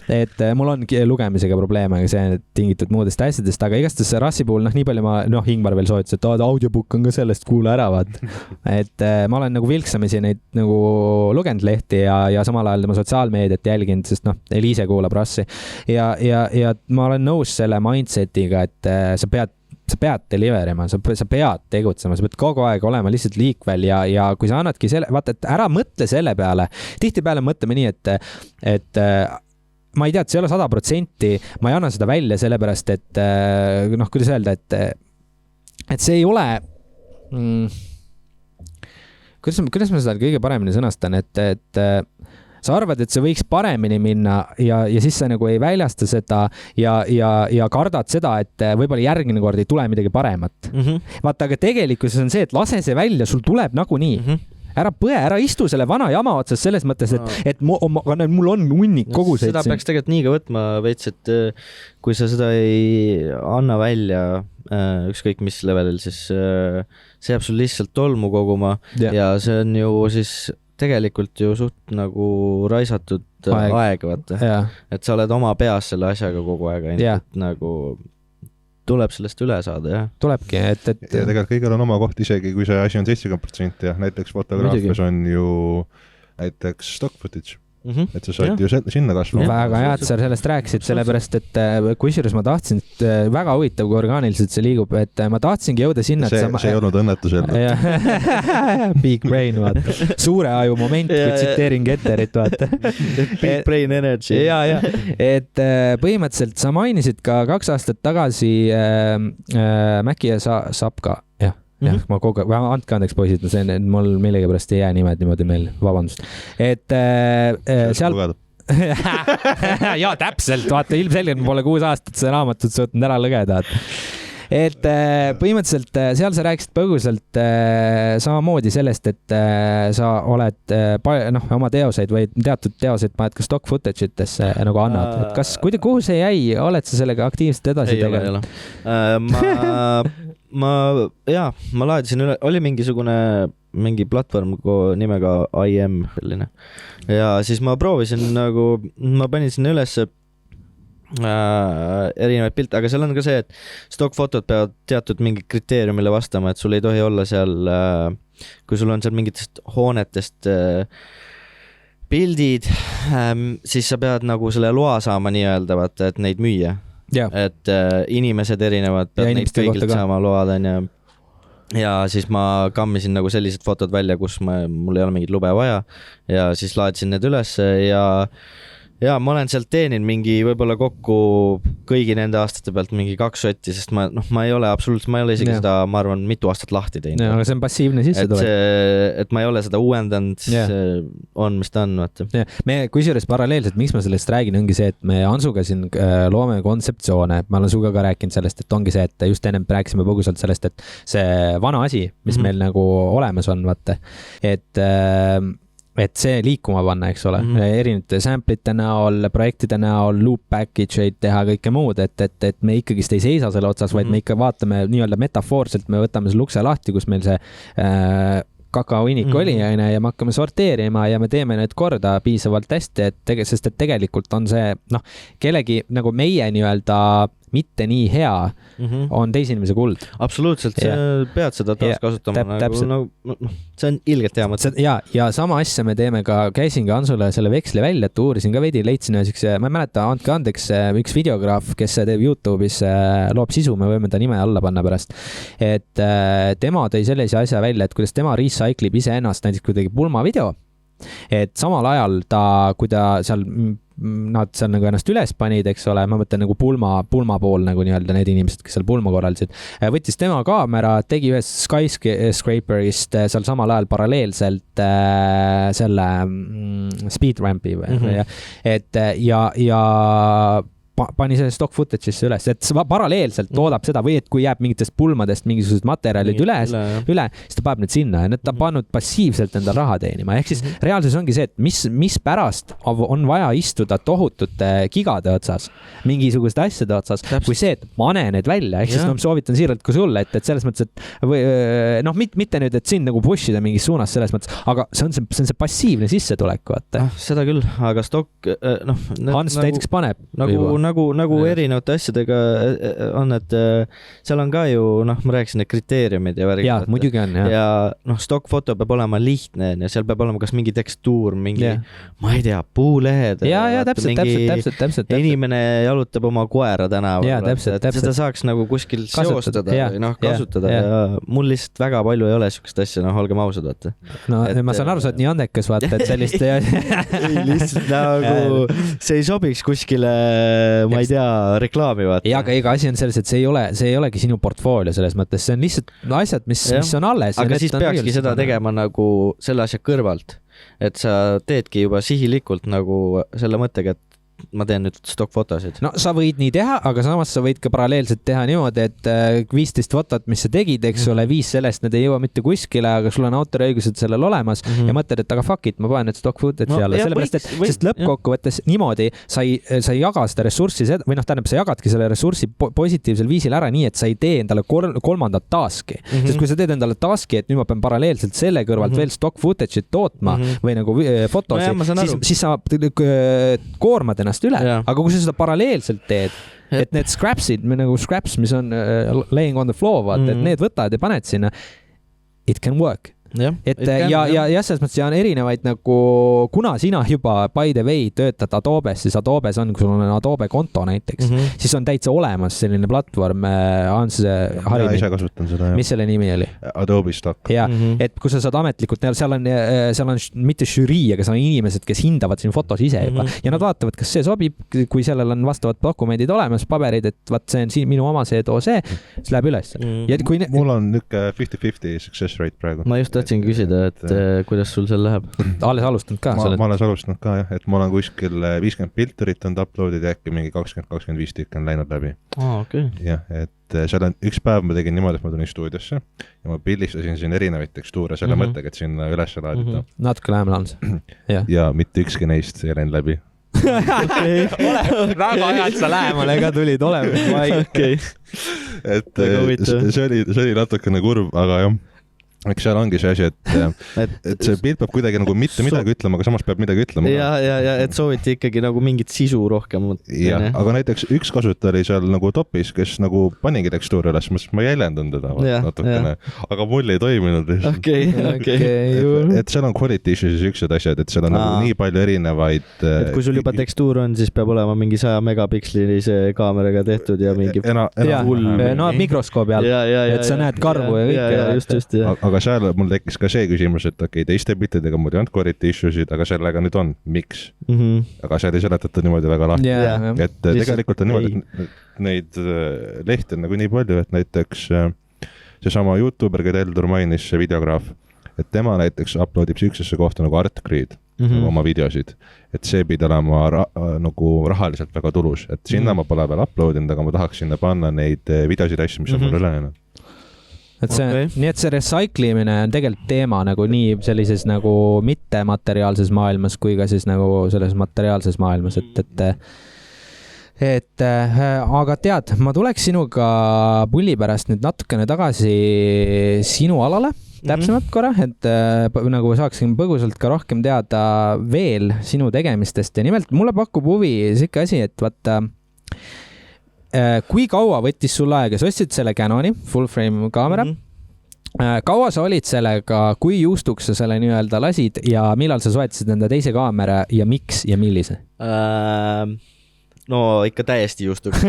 et mul on lugemisega probleeme, aga see on tingitud muudest asjadest, aga igastahes Rassi puhul, nii palju ma, Ingmar veel soovitas, et audiobook on ka sellest, kuula ära, vaat. Et ma olen nagu vilksamisi neid nagu lugenud lehti ja samal ajal tema sotsiaalmeediat jälginud, sest Eliise kuulab Rassi. Ja ma olen nõus selle mindsetiga, et sa pead deliverima, sa pead tegutsema, sa pead kogu aeg olema lihtsalt liikvel ja kui sa annadki selle, vaata, et ära mõtle selle peale, tihtipeale mõtleme nii, et ma ei tea, et see ei ole 100%, ma ei anna seda välja sellepärast, et kuidas öelda, et see ei ole kuidas ma seda kõige paremini sõnastan, et sa arvad, et see võiks paremini minna ja siis sa nagu ei väljasta seda ja kardad seda, et võib-olla järgmine kord ei tule midagi paremat. Vaata, aga tegelikkuses on see, et lase see välja, sul tuleb nagunii. Ära põe, ära istu selle vana jama otsas selles mõttes, et mul on hunnik koguseid. Seda peaks tegelikult nii ka võtma veits, et kui sa seda ei anna välja ükskõik mis levelil, siis see jääb sul lihtsalt tolmu koguma ja see on ju siis tegelikult ju suht nagu raisatud aeg vaata. Et sa oled oma peas selle asjaga kogu aeg, et nagu tuleb sellest üle saada, jah. Tulebki, et... Ja tegelikult kõigil on oma koht, isegi kui see asi on 70%, ja näiteks fotograafias on ju näiteks stock footage. Et sa saad ju sinna kasvama. Väga hea, et sa sellest rääkisid, sellepärast, et kusjuures ma tahtsin, väga huvitav, kui orgaaniliselt see liigub, et ma tahtsingi jõuda sinna, see ei olnud õnnetusel. Big brain, vaata. Suure aju moment, kui tsiteerin Getterit, vaata. Big brain energy. Ja. Et põhimõtteliselt sa mainisid ka 2 aastat tagasi Mäki ja Sapka, jah. Jah, ma kogu aeg, andke andeks poisid, mul millegi pärast ei jää nimed niimoodi meil, vabandust. Et seal... Jaa, täpselt, vaata, ilmselgelt ma pole 6 aastat see raamatut suutnud ära lugeda. Et põhimõtteliselt seal sa rääkisid põgusalt samamoodi sellest, et sa oled oma teoseid või teatud teoseid paned ka stock footage itesse nagu annad. Et kas, kuhu see jäi, oled sa sellega aktiivselt edasi tegelenud? Ma laadisin üle, oli mingi platvorm nimega IM ja siis ma proovisin nagu, ma panin sinna üles erinevaid pilte, aga seal on ka see, et stock-fotod peavad teatud mingi kriteeriumile vastama, et sul ei tohi olla seal, kui sul on seal mingitest hoonetest pildid, siis sa pead nagu selle loa saama nii-öelda, vaata, et neid müüa. Et inimesed erinevad peavad neid kõigilt saama load on ja siis ma kammisin nagu sellised fotod välja, kus mul ei ole mingit lube vaja ja siis laadisin need üles ja ma olen sealt teenin mingi võib-olla kokku kõigi nende aastate pealt mingi 2 sotti, sest ma ei ole absoluutselt, ma ei ole isegi seda, ma arvan, mitu aastat lahti teinud. Aga see on passiivne sissetulek. Et ma ei ole seda uuendanud, on, mis ta on, vaata. Me kusjuures paralleelselt, miks ma sellest räägin, ongi see, et me Ansuga siin loome kontseptsioone. Ma olen suga ka rääkinud sellest, et ongi see, et just ennem rääkisime põgusalt sellest, et see vana asi, mis meil nagu olemas on, vaata, et see liikuma panna, eks ole, erinevate samplite näol, projektide näol, loop package'id teha, kõike muud, et me ikkagist ei seisa selle otsas, vaid me ikka vaatame nii-öelda metafoorselt, me võtame selle ukse lahti, kus meil see kakaoinnik oli ja me hakkame sorteerima ja me teeme need korda piisavalt hästi, sest et tegelikult on see, kellegi nagu meie nii-öelda mitte nii hea on teise inimese kuld. Absoluutselt, pead seda taas kasutama. See on ilgelt hea mõte. Ja sama asja me teeme ka, käisin ka Ansule selle veksli välja, et uurisin ka veidi, leidsin ma ei mäleta, andke andeks, üks videograaf, kes teeb YouTube'is, loob sisu, me võime ta nime alla panna pärast. Et tema tõi sellise asja välja, et kuidas tema recyclib iseennast, näiteks kui tegi pulmavideo, et samal ajal kui ta seal nad seal nagu ennast üles panid, eks ole, ma mõtlen nagu pulma pool nagu nii-öelda need inimesed, kes seal pulma korraldasid, võttis tema kaamera, tegi ühest skyscraperist seal samal ajal paralleelselt selle speed rampi et ja pani selle stock footage'isse üles, et paralleelselt toodab seda või et kui jääb mingitest pulmadest mingisugused materjalid üle, siis ta paneb need sinna ja need ta pannud passiivselt endal raha teenima. Ehk siis reaalsus ongi see, et mis pärast on vaja istuda tohutute gigade otsas, mingisuguste asjade otsas, kui see, et pane need välja. Ehk siis ma soovitan siiralt kui sulle, et selles mõttes, et mitte nüüd, et sind nagu push ida mingis suunas selles mõttes, aga see on see passiivne sissetulek, vaata. Seda küll, aga stock, Hans näiteks paneb. Nagu erinevate asjadega on, et seal on ka ju, ma rääkisin, need kriteeriumid ja värgid. Jaa, muidugi on, jah. Ja stock foto peab olema lihtne ja seal peab olema kas mingi tekstuur, mingi, ma ei tea, puulehed. Ja, täpselt. Inimene jalutab oma koera tänaval. Ja, täpselt. Seda saaks nagu kuskil seostada või kasutada ja mul lihtsalt väga palju ei ole sükest asja, olgem ausad, vaata. No ma saan aru, sa oled nii andekas, vaata, et sellist lihtsalt nagu see ei sobiks kuskile, ma ei tea, reklaami, vaata. Ja, aga ega asi on selles, et see ei olegi sinu portfoolio selles mõttes, see on lihtsalt asjad, mis on alles. Aga siis peakski seda tegema nagu selle asja kõrvalt, et sa teedki juba sihilikult nagu selle mõttega, et ma teen nüüd stock-fotosid. No sa võid nii teha, aga samas sa võid ka paralleelselt teha niimoodi, et 15 fotot, mis sa tegid, eks ole, 5 sellest, need ei jõua mitte kuskile, aga sul on autoriõigused sellel olemas ja mõtled, et aga fuck it, ma panen need stock-footage alla. Sellepärast, et sest lõppkokkuvõttes niimoodi sa ei jaga seda ressurssi, või tähendab, sa jagadki selle ressurssi positiivsel viisil ära nii, et sa ei tee endale kolmandat taski. Sest kui sa teed endale taski, et nüüd ma pean paralleelselt selle kõrvalt veel stock-footage'id tootma või nagu fotosid, siis sa koormad ennast üle, aga kui sa seda paralleelselt teed, et need scraps, mis on laying on the floor, vaata, et need võtad ja paned sinna, it can work. Et ja selles mõttes on erinevaid nagu, kuna sina juba by the way töötad Adobes, siis Adobes on, kui sul on Adobe konto näiteks, siis on täitsa olemas selline platvorm, Hans Harimik. Ise kasutan seda, jah. Mis selle nimi oli? Adobe Stock. Ja, et kui sa saad ametlikult, seal on mitte žürii, aga seal on inimesed, kes hindavad siin fotos ise juba ja nad vaatavad, kas see sobib, kui sellel on vastavad dokumendid olemas, paberid, et vaat see on siin minu oma see, too see, siis läheb üles. Mul on niisugune 50-50 success rate praegu. Ma just tahtsin küsida, et kuidas sul seal läheb? Alles alustanud ka? Ma alles alustanud ka, jah, et ma olen kuskil 50 pilturit on uploadid ja äkki mingi 20-25 tükk on läinud läbi. Okay. Jah, et seal on üks päev ma tegin niimoodi, et ma tulin stuudiosse ja ma pildistasin siin erinevaid tekstuure selle mõttega, et sinna üles laadida. Natuke lähemal on see. Ja mitte ükski neist ei läinud läbi. Väga hea, et sa lähemale ka tulid olema. Et see oli natukene kurb, aga jah. Eks seal ongi see asi, et see pilt peab kuidagi nagu mitte midagi ütlema, aga samas peab midagi ütlema. Ja et sooviti ikkagi nagu mingit sisu rohkem. Ja, aga näiteks üks kasutaja oli seal nagu topis, kes nagu panigi tekstuuri üles, ma jäljendun teda natukene, aga mul ei toiminud. Et seal on quality issues ja üksed asjad, et seal on nagu nii palju erinevaid. Et kui sul juba tekstuur on, siis peab olema mingi 100 megapikslilise kaameraga tehtud ja mingi no mikroskoobi all, et sa näed karvu ja kõik. Aga seal mul tekkis ka see küsimus, et okei, teiste bitidega mul ei olnud quality issue'sid, aga sellega nüüd on. Miks? Aga seal ei seletatud niimoodi väga lahti. Et tegelikult on niimoodi, et neid lehti on nagu nii palju, et näiteks seesama YouTuber, keda Eldur mainis, see videograaf, et tema näiteks uploadib siuksesse kohta nagu Artgrid oma videosid. Et see pidi olema nagu rahaliselt väga tulus. Et sinna ma pole veel uploadinud, aga ma tahaks sinna panna neid videosid asju, mis on mul üle jäänud. Et nii et see recyclimine on tegelikult teema nagu nii sellises nagu mittemateriaalses maailmas kui ka siis nagu selles materiaalses maailmas, aga tead, ma tuleks sinuga pulli pärast nüüd natukene tagasi sinu alale täpsemalt korra, et nagu saaksin põgusalt ka rohkem teada veel sinu tegemistest ja nimelt mulle pakub huvi siuke asi, et vaata kui kaua võttis sul aega, sa ostsid selle Canoni full frame kaamera, kaua sa olid sellega, kui juustuks sa selle nii-öelda lasid ja millal sa soetasid enda teise kaamera ja miks ja millise? No ikka täiesti juustuks.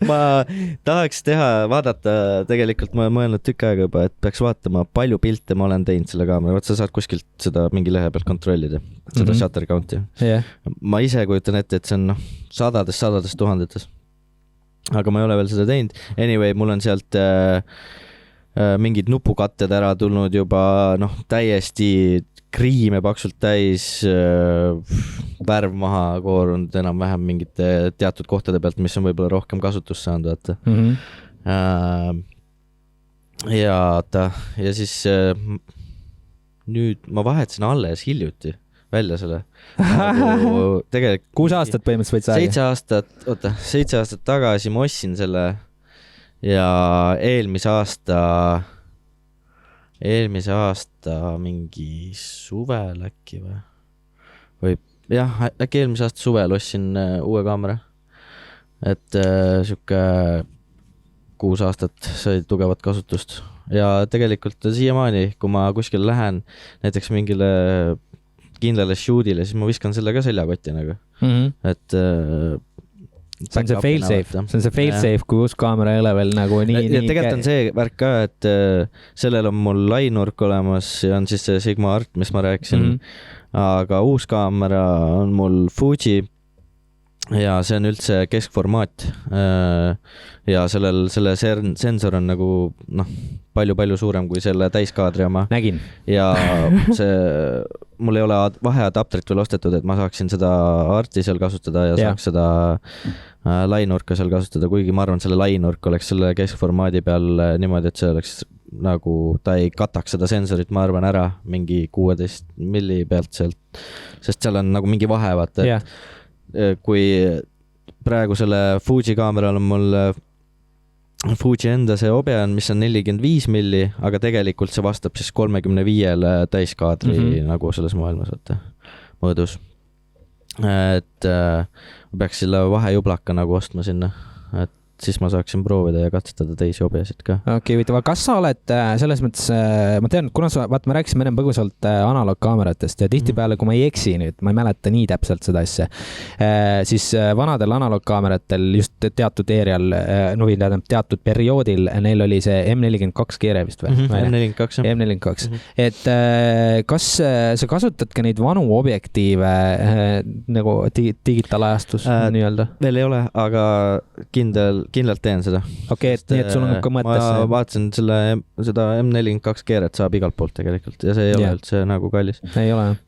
Ma tahaks vaadata, tegelikult ma olen mõelnud tükk aega juba, et peaks vaatama, palju pilte ma olen teinud selle kaamera. Vaat sa saad kuskilt seda mingi lehe pealt kontrollida, seda shutter count'i. Ma ise kujutan ette, et see on sadades tuhandetes. Aga ma ei ole veel seda teinud. Anyway, mul on sealt mingid nupukatted ära tulnud juba täiesti kriime paksult täis, värv maha koorunud enam-vähem mingite teatud kohtade pealt, mis on võib-olla rohkem kasutust saanud, vaata. Ja siis nüüd ma vahetasin alles hiljuti välja selle. Tegelikult 6 aastat põhimõtteliselt võid 7 aastat tagasi ma ostsin selle ja eelmise aasta mingi suvel äkki või jah, äkki eelmise aasta suvel ostsin uue kaamera. Et siuke 6 aastat sai tugevat kasutust ja tegelikult siiamaani, kui ma kuskil lähen näiteks mingile kindlale shootile, siis ma viskan selle ka seljakotti nagu. Et see on see fail-safe, kui uus kaamera ei ole veel nagu nii. Ja tegelikult on see värk ka, et sellel on mul lainurk olemas ja on siis see Sigma Art, mis ma rääkisin. Aga uus kaamera on mul Fuji ja see on üldse keskformaat ja selle sensor on nagu palju suurem kui selle täiskaadri oma. Nägin. Ja mul ei ole vaheadapterit veel ostetud, et ma saaksin seda arti seal kasutada ja saaks seda lainurka seal kasutada, kuigi ma arvan, selle lainurk oleks selle keskformaadi peal niimoodi, et see oleks nagu, ta ei kataks seda sensorit, ma arvan, ära mingi 16 milli pealt sealt, sest seal on nagu mingi vahe, vaata, kui praegu selle Fuji kaameral on mul Fuji enda see Obeon, mis on 45 milli, aga tegelikult see vastab siis 35 täiskaadri nagu selles maailmas mõõdus. Et ma peaks selle vahejublaka nagu ostma sinna, et siis ma saaksin proovida ja katsetada teisi Obeosid ka. Okei, huvitav, kas sa oled selles mõttes, ma tean, kuna me rääkisime ennem põgusalt analoogkaameratest ja tihtipeale, kui ma ei eksi nüüd, ma ei mäleta nii täpselt seda asja, siis vanadel analoogkaameratel just teatud eerial, teatud perioodil, neil oli see M42 keere vist või? M42. Et kas sa kasutad ka neid vanu objektiive nagu digitaalajastus nii-öelda? Veel ei ole, aga kindlalt teen seda. Okei, nii et sul on ka mõttes. Ma vaatasin seda M42 keeret saab igalt poolt tegelikult ja see ei ole üldse nagu kallis. Ei ole.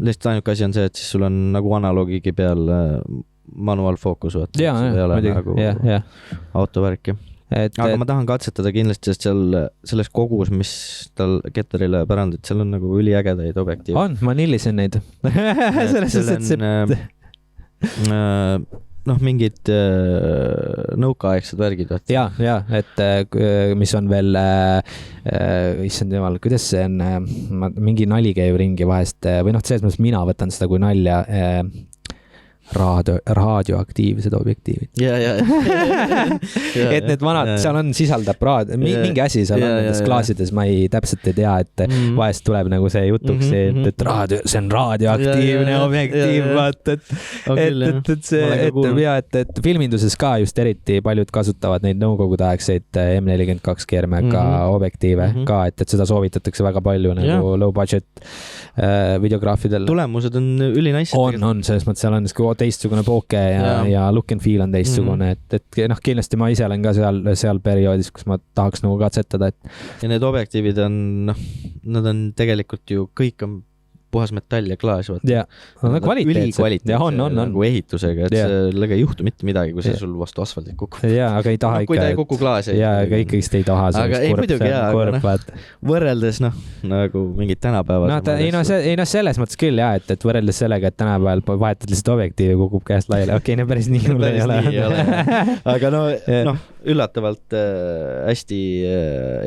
Lihtsalt ainuke asi on see, et siis sul on nagu analoogigi peal manual focus, ei ole nagu autovärki. Aga ma tahan katsetada kindlasti, sest selles kogus, mis tal Ketterile pärandid, seal on nagu üliägedaid objektiive. On, ma nillisin neid. Selles mingid nõukaaegsed värgid. Ja, et mis on veel, issand jumal, kuidas see on, mingi nali käib ringi vahest, või selles mõttes mina võtan seda kui nalja, raadioaktiivsed objektiivid. Et need vanad, seal on sisaldab mingi asi seal on nendes klaasides, ma täpselt ei tea, et vahest tuleb nagu see jutuks, et see on raadioaktiivne objektiiv, vaata, et filminduses ka just eriti paljud kasutavad neid nõukogudeaegseid M42 keermega objektiive ka, et seda soovitatakse väga palju nagu low budget videograafidel. Tulemused on ülinais. On, selles mõttes seal on teistsugune pooke ja look and feel on teistsugune, et kindlasti ma ise olen ka seal perioodis, kus ma tahaks nagu katsetada. Ja need objektiivid on, nad on tegelikult ju kõik on puhas metall ja klaas. Ja, on kvaliteetsed. Ja on. Nagu ehitusega, et sellega ei juhtu mitte midagi, kui see sul vastu asfaldit kukub. Ja, aga ei taha ikka. Kui ta ei kuku klaasi. Ja, aga ikkagist ei taha. Aga ei muidugi, võrreldes nagu mingid tänapäevad. Selles mõttes küll, et võrreldes sellega, et tänapäeval vahetad lihtsalt objektiivi kukub käest laiali. Okei, päris nii hull ei ole. Aga üllatavalt hästi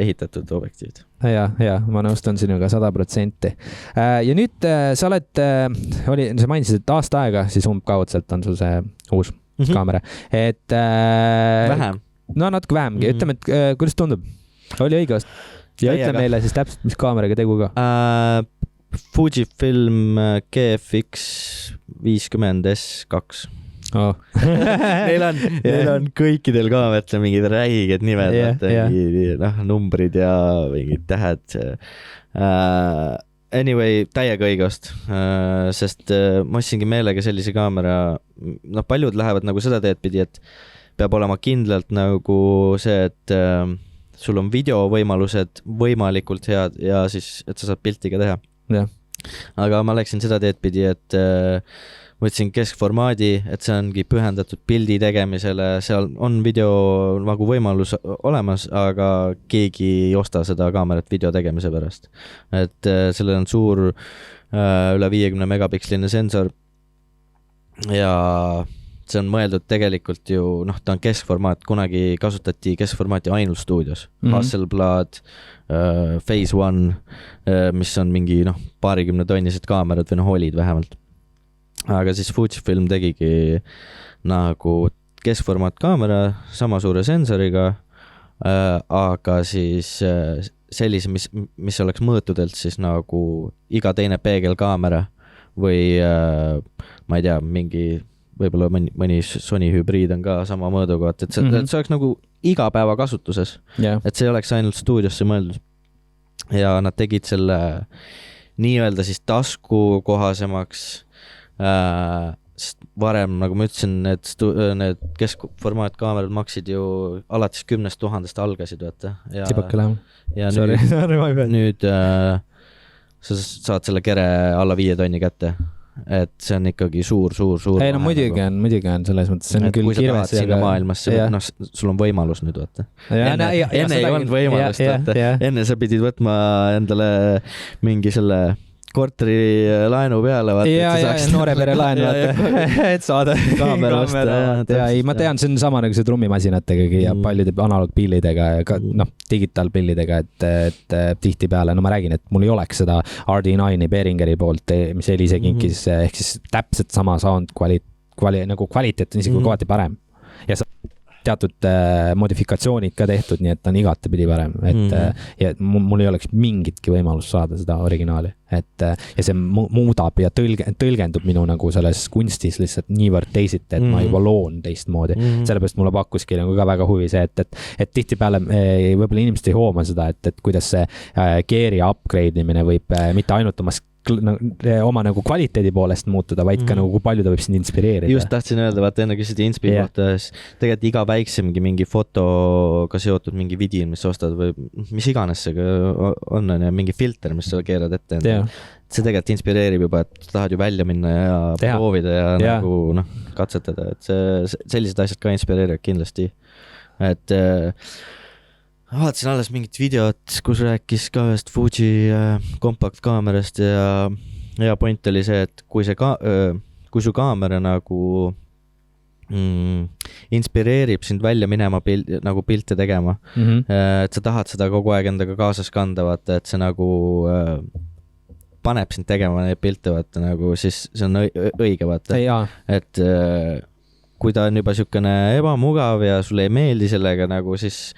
ehitatud objektiivid. Ja, ma nõustun sinuga 100%. Ja nüüd sa sa mainisid, et aasta aega siis umbkaudselt on sul see uus kaamera. Et vähem. No natuke vähemgi. Ütleme, et kuidas tundub? Oli õige ost? Ja ütle meile siis täpselt, mis kaameraga tegu ka. Fujifilm GFX 50S2. Neil on kõikidel kaameratel mingid räiged nimed, numbrid ja mingid tähed. Anyway, täiega õigust, sest ma ostsingi meelega sellise kaamera, paljud lähevad nagu seda teed pidi, et peab olema kindlalt nagu see, et sul on videovõimalused võimalikult head ja siis, et sa saad pilti ka teha. aga ma läksin seda teed pidi, et võtsin keskformaadi, et see ongi pühendatud pildi tegemisele, seal on video nagu võimalus olemas, aga keegi ei osta seda kaamerat video tegemise pärast. Et sellel on suur üle 50 megapiksline sensor ja see on mõeldud tegelikult ju, ta on keskformaat, kunagi kasutati keskformaati ainult stuudios. Hasselblad, Phase One, mis on mingi 20 tonnised kaamerad või olid vähemalt. Aga siis Fujifilm tegigi nagu keskformaat kaamera sama suure sensoriga, aga siis sellise, mis oleks mõõtudelt siis nagu iga teine peegelkaamera või ma ei tea, mingi võib-olla mõni Sony hübriid on ka sama mõõduga, et see oleks nagu igapäeva kasutuses, et see oleks ainult stuudiosse mõeldud. Ja nad tegid selle nii-öelda siis tasku kohasemaks, sest varem, nagu ma ütlesin, need keskformaat kaamerad maksid ju alates 10 000 algasid, vaata. Tibakale. Ja nüüd sa saad selle kere alla 5 tonni kätte. Et see on ikkagi suur. Ei, no muidugi on selles mõttes, see on küll kirves. Kui sa tahad sinna maailmasse, sul on võimalus nüüd, vaata. Enne ei olnud võimalust, vaata. Enne sa pidid võtma endale mingi selle korteri laenu peale, vaata. Ja noore pere laenu, vaata. Et saada kaamerast. Ma tean, see on sama nagu see trummimasinatega ja paljude analoogpillidega ja digitaalpillidega, et tihti peale, ma räägin, et mul ei oleks seda RD9 Behringeri poolt, mis Elise kinkis, ehk siis täpselt sama sound nagu kvaliteet on isegi kohati parem. Ja teatud modifikatsioonid ka tehtud, nii et ta on igatepidi parem, ja mul ei oleks mingitki võimalust saada seda originaali, ja see muudab ja tõlgendub minu nagu selles kunstis lihtsalt niivõrd teisiti, et ma juba loon teistmoodi. Sellepärast mulle pakkuski nagu ka väga huvi see, et tihti peale võib-olla inimesed ei hooma seda, et kuidas see geari upgrade imine võib mitte ainult oma nagu kvaliteedi poolest muutuda, vaid ka nagu kui palju ta võib sind inspireerida. Just tahtsin öelda, vaata enne küsida inspi kohta, tegelikult iga väiksemgi mingi fotoga seotud mingi video, mis ostad või mis iganes see on, mingi filter, mis sa keerad ette. See tegelikult inspireerib juba, et tahad ju välja minna ja proovida ja nagu katsetada, et sellised asjad ka inspireerivad kindlasti. Et vaatasin alles mingit videot, kus rääkis ka ühest Fuji kompaktkaamerast ja point oli see, et kui su kaamera nagu inspireerib sind välja minema nagu pilte tegema, et sa tahad seda kogu aeg endaga kaasas kanda, vaata, et see nagu paneb sind tegema neid pilte, vaata, nagu siis see on õige, vaata. Et kui ta on juba siukene ebamugav ja sulle ei meeldi sellega, nagu siis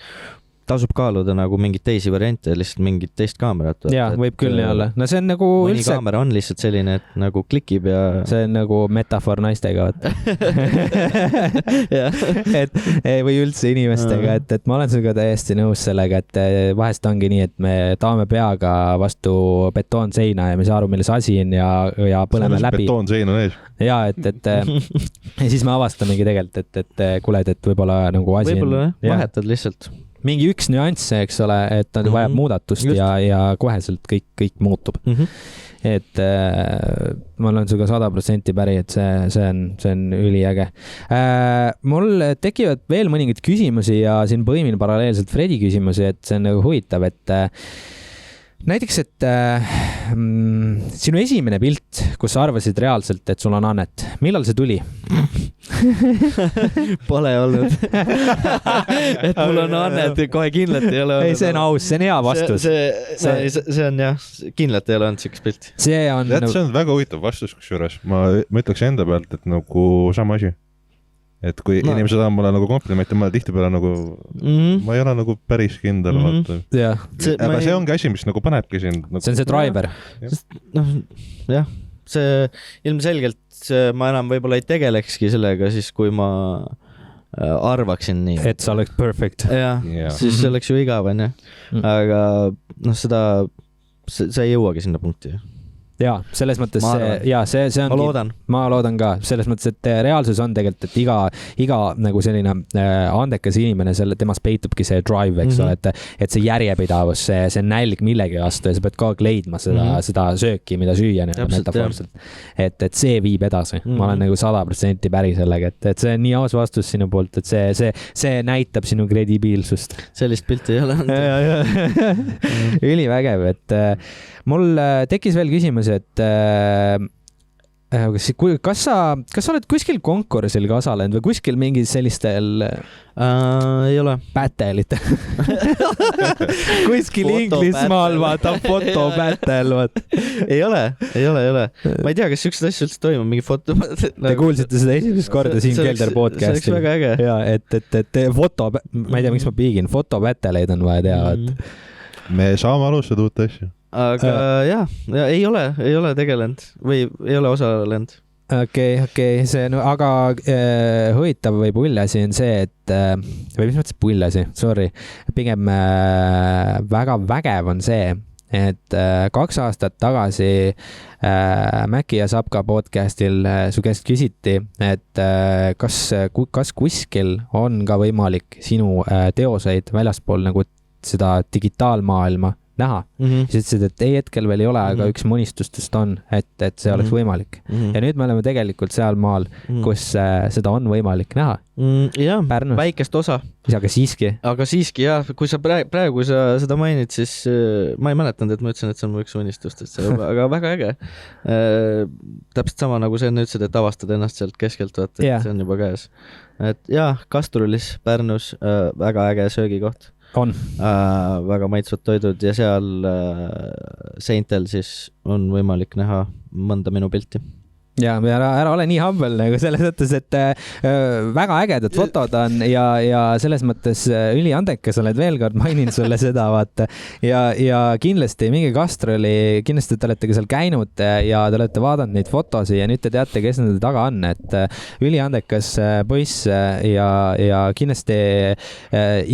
tasub kaaluda nagu mingid teisi variante, lihtsalt mingid teist kaamerat. Jaa, võib küll nii olla. No see on nagu mõni kaamera on lihtsalt selline, et nagu klikib ja... See on nagu metafoor naistega, või üldse inimestega, et ma olen sinuga täiesti nõus sellega, et vahest ongi nii, et me taame peaga vastu betoonseina ja me ei saa aru, milles asi on ja põleme läbi. Betoonsein on ees. Jaa, et ja siis me avastamegi tegelikult, et kuuled, et võib-olla nagu asi on... Võib-olla vahetad lihtsalt. Mingi üks nüanss, eks ole, et ta vajab muudatust ja koheselt kõik muutub. Et ma olen suga 100% päri, et see on üliäge. Mul tekivad veel mõningad küsimusi ja siin põimin paralleelselt Fredi küsimusi, et see on nagu huvitav, et näiteks, et sinu esimene pilt, kus sa arvasid reaalselt, et sul on annet, millal see tuli? Pole olnud. Et mul on annet, kohe kindlalt ei ole olnud. Ei, see on aus, see on hea vastus. See on jah, kindlalt ei ole olnud siukest pilti. See on väga huvitav vastus, kusjuures ma ütleks enda pealt, et nagu sama asi. Et kui inimesed on mulle nagu komplimente, ma tihtipeale nagu ma ei ole nagu päris kindel. Aga see ongi asi, mis nagu panebki sind nagu... See on see driver. Jah, see ilmselgelt ma enam võib-olla ei tegelekski sellega siis, kui ma arvaksin nii. Et sa oleks perfect. Jah, siis see oleks ju igav, on. Aga seda ei jõuagi sinna punkti. jaa, selles mõttes see ongi, ma loodan ka, selles mõttes, et reaalsus on tegelikult, et iga nagu selline andekas inimene, temas peitubki see drive, eks ole, et see järjepidavus, see nälg millegi vastu ja sa pead kogu aeg leidma seda sööki, mida süüa metafoorselt. Et see viib edasi. Ma olen nagu 100% päri sellega, et see on nii aus vastus sinu poolt, et see näitab sinu kredibiilsust. Sellist pilti ei ole. Ülivägev, et mul tekkis veel küsimus, et kas sa oled kuskil konkursil ka osalenud või kuskil mingi sellistel ei ole pätelitel kuskil Inglismaal vaata fotopätel ei ole ma ei tea, kas siuksed asju üldse toimub, mingi foto te kuulsite seda esimest korda siin Kelder podcastil. See oleks väga äge. Ja, et foto, ma ei tea, miks ma piigin, fotopäteleid on vaja teha. Me saame alustada uut asju. Aga ei ole tegelenud või ei ole osalenud. Okei, see aga huvitav või pullasi on see, et või mis mõttes pullasi, sorry, pigem väga vägev on see, et 2 aastat tagasi Mäki ja Sapka podcastil su käest küsiti, et kas kuskil on ka võimalik sinu teoseid väljaspool nagu seda digitaalmaailma näha. Siis ütlesid, et ei hetkel veel ei ole, aga üks monistustest on, et see oleks võimalik. Ja nüüd me oleme tegelikult seal maal, kus seda on võimalik näha. Jah, väikest osa. Aga siiski jah, kui sa praegu seda mainid, siis ma ei mäletanud, et ma ütlesin, et see on mu üks unistustest, aga väga äge. Täpselt sama nagu see ütlesid, et avastad ennast sealt keskelt, et see on juba käes. Et jah, Kastrulis, Pärnus, väga äge söögikoht. On. Väga maitsvad toidud ja seal seintel siis on võimalik näha mõnda minu pilti. Ja ära ole nii hambel nagu selles mõttes, et väga ägedad fotod on ja selles mõttes üliandekas oled, veel kord mainin sulle seda, vaata. Ja kindlasti mingi Kastroli, kindlasti te olete ka seal käinud ja te olete vaadanud neid fotosi ja nüüd te teate, kes nende taga on, et üliandekas poiss ja kindlasti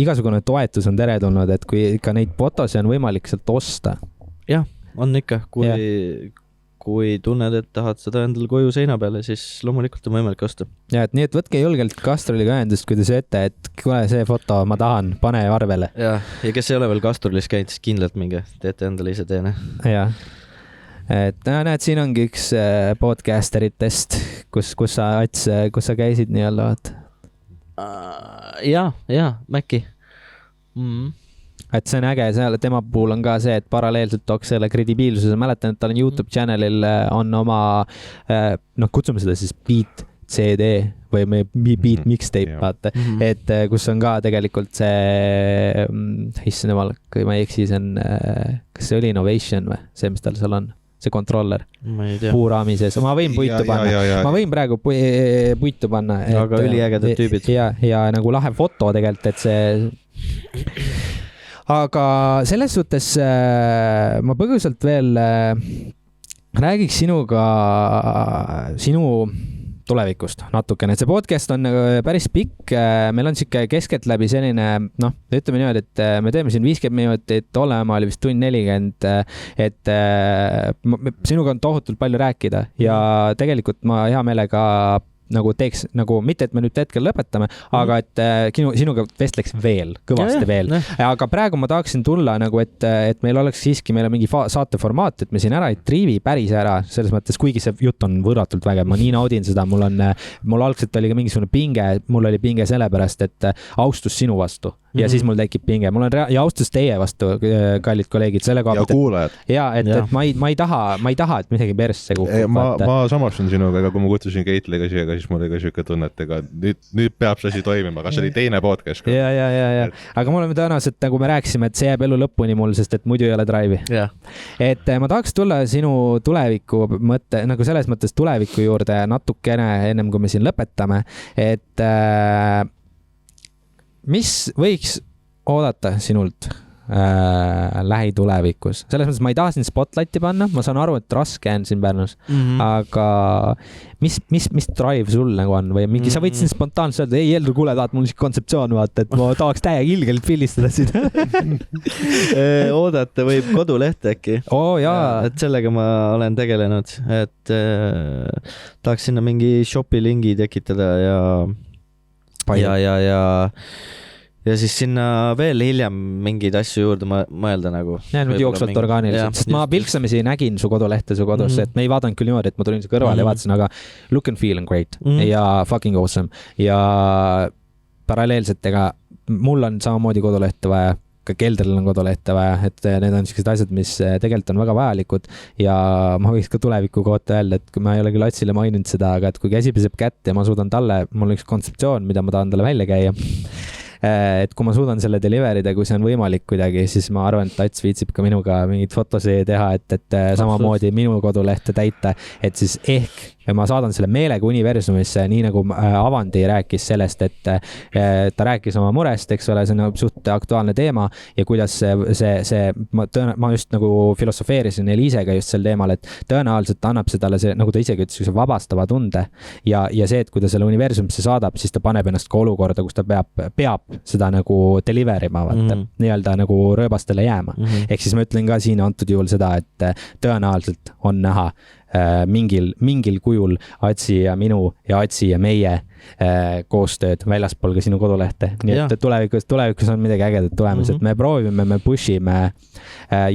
igasugune toetus on teretulnud, et kui ikka neid fotosi on võimalik sealt osta. Jah, on ikka, kui tunned, et tahad seda endal koju seina peale, siis loomulikult on võimalik osta. Ja, et nii, et võtke julgelt Kastroliga ühendust, kui te sööte, et kuule, see foto ma tahan, pane arvele. Ja kes ei ole veel Kastrolis käinud, siis kindlalt minge, teete endale ise teene. Ja, et näed, siin ongi üks podcasteritest, kus sa käisid nii-olla, vaata. Ja, Mäki. Et see on äge, tema puhul on ka see, et paralleelselt tooks selle kredibiilsuse. Mäletan, et tal on YouTube channelil on oma, kutsume seda siis Beat CD või Beat Mixtape, vaata. Et kus on ka tegelikult see, issand jumal, kui ma ei eksi, see on, kas see oli Innovation või? See, mis tal seal on? See kontroller. Puuraami sees. Ma võin puitu panna. Ma võin praegu puitu panna. Aga üliägedad tüübid. Ja nagu lahe foto tegelikult, et see... Aga selles suhtes ma põgusalt veel räägiks sinuga sinu tulevikust natukene. See podcast on päris pikk. Meil on siuke keskeltläbi selline, ütleme niimoodi, et me teeme siin 50 minutit, olema oli vist 1:40, et sinuga on tohutult palju rääkida ja tegelikult ma hea meelega nagu teeks, nagu mitte, et me nüüd hetkel lõpetame, aga et sinuga vestleks veel, kõvasti veel. Aga praegu ma tahaksin tulla nagu, et meil oleks siiski, meil on mingi saateformaat, et me siin ära ei triivi päris ära, selles mõttes, kuigi see jutt on võrratult vägev, ma nii naudin seda, mul algselt oli ka mingisugune pinge, mul oli pinge sellepärast, et austus sinu vastu. Ja siis mul tekib pinge. Mul on ja austus teie vastu, kallid kolleegid, selle koha. Ja kuulajad. Ja, et ma ei taha, et midagi persse kukub. Ma samastun sinuga, aga kui ma kutsusin Keitliga siia, siis mul oli ka siuke tunne, et nüüd peab see asi toimima, aga see oli teine podcast. Ja. Aga mul on tõenäoliselt, nagu me rääkisime, et see jääb elu lõpuni mul, sest et muidu ei ole drive'i. Et ma tahaks tulla sinu tuleviku mõtte, nagu selles mõttes tuleviku juurde natukene ennem, kui me siin lõpetame, et mis võiks oodata sinult lähitulevikus. Selles mõttes ma ei taha siin spotlighti panna, ma saan aru, et raske on siin Pärnus, aga mis drive sul nagu on või mingi, sa võid siin spontaanselt öelda, ei Eldur, kuule, tahad mul kontseptsioon vaata, et ma tahaks täiega ilgelt pildistada siin. Oodata võib kodulehte äkki. Et sellega ma olen tegelenud, et tahaks sinna mingi shopi lingi tekitada ja siis sinna veel hiljem mingeid asju juurde mõelda nagu. Nüüd jooksvalt orgaaniliselt, sest ma pilksamisi nägin su kodulehte su kodus, et me ei vaadanud küll niimoodi, et ma tulin su kõrvale ja vaatasin, aga look and feel on great ja fucking awesome ja paralleelselt, ega mul on samamoodi kodulehte vaja, ka Keldril on kodulehte vaja, et need on sellised asjad, mis tegelikult on väga vajalikud ja ma võiks ka tuleviku kohta öelda, et ma ei ole küll Atsile maininud seda, aga et kui käsi peseb kätt ja ma suudan talle, mul on üks kontseptsioon, mida ma tahan talle välja käia, et kui ma suudan selle deliverida, kui see on võimalik kuidagi, siis ma arvan, et Tats viitsib ka minuga mingid fotosid teha, et samamoodi minu kodulehte täita, et siis ehk ma saadan selle meelega universumisse, nii nagu Avandi rääkis sellest, et ta rääkis oma murest, eks ole, see on suht aktuaalne teema ja kuidas ma just nagu filosofeerisin Eliisega just sel teemal, et tõenäoliselt annab see talle see, nagu ta isegi ütles, vabastava tunde ja see, et kui ta selle universumisse saadab, siis ta paneb ennast ka olukorda, kus ta peab seda nagu deliverima, vaata, nii-öelda nagu rööbastele jääma. Ehk siis ma ütlen ka siin antud juhul seda, et tõenäoliselt on näha mingil kujul Atsi ja minu ja Atsi ja meie koostööd väljaspool ka sinu kodulehte. Nii et tulevikus on midagi ägedat tulemas, et me proovime, me pushime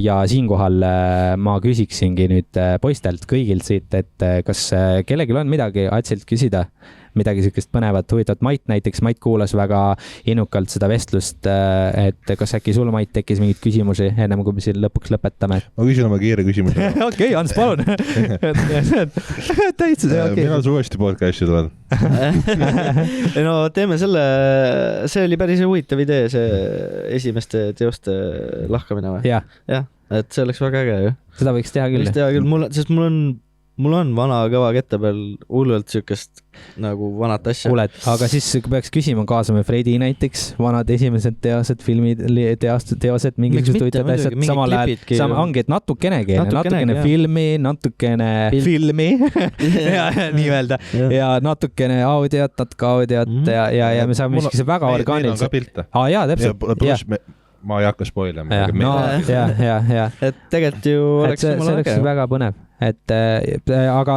ja siinkohal ma küsiksingi nüüd poistelt kõigilt siit, et kas kellelgi on midagi Atsilt küsida? Midagi sellist põnevat, huvitavat. Mait kuulas väga innukalt seda vestlust, et kas äkki sul, Mait, tekkis mingeid küsimusi ennem, kui me siin lõpuks lõpetame? Ma küsin oma kiire küsimuse. Okei, Ants, palun. Millal sa uuesti podcasti tuled? No teeme selle, see oli päris huvitav idee, see esimeste teoste lahkamine või? Jah, et see oleks väga äge ju. Seda võiks teha küll. Sest mul on vana kõva kette peal hullult sükest nagu vanat asja. Kuuled, aga siis peaks küsima, kaasame Fredi näiteks, vanad esimesed teosed, filmid, teosed, mingisugused huvitavad asjad, samal ajal ongi, et natukene filmi, natukene filmi ja nii-öelda ja natukene audiot ja me saame miskise väga orgaaniliselt. Jaa, täpselt. Ma ei hakka spoilema. Ja. Et tegelikult ju oleks see oleks väga põnev. Aga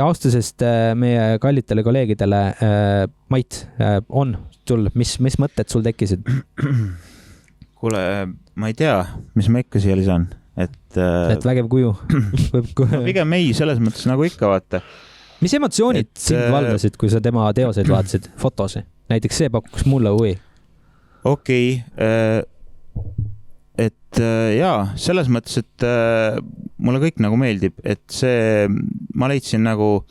austusest meie kallitele kolleegidele, Mait, on sul, mis mõtted sul tekkisid? Kuule, ma ei tea, mis ma ikka siia lisan. Et vägev kuju. Pigem ei, selles mõttes nagu ikka vaata. Mis emotsioonid sind valdasid, kui sa tema teoseid vaatasid, fotosi? Näiteks see pakkus mulle huvi. Okei, et jaa, selles mõttes, et mulle kõik nagu meeldib, et see, ma leidsin nagu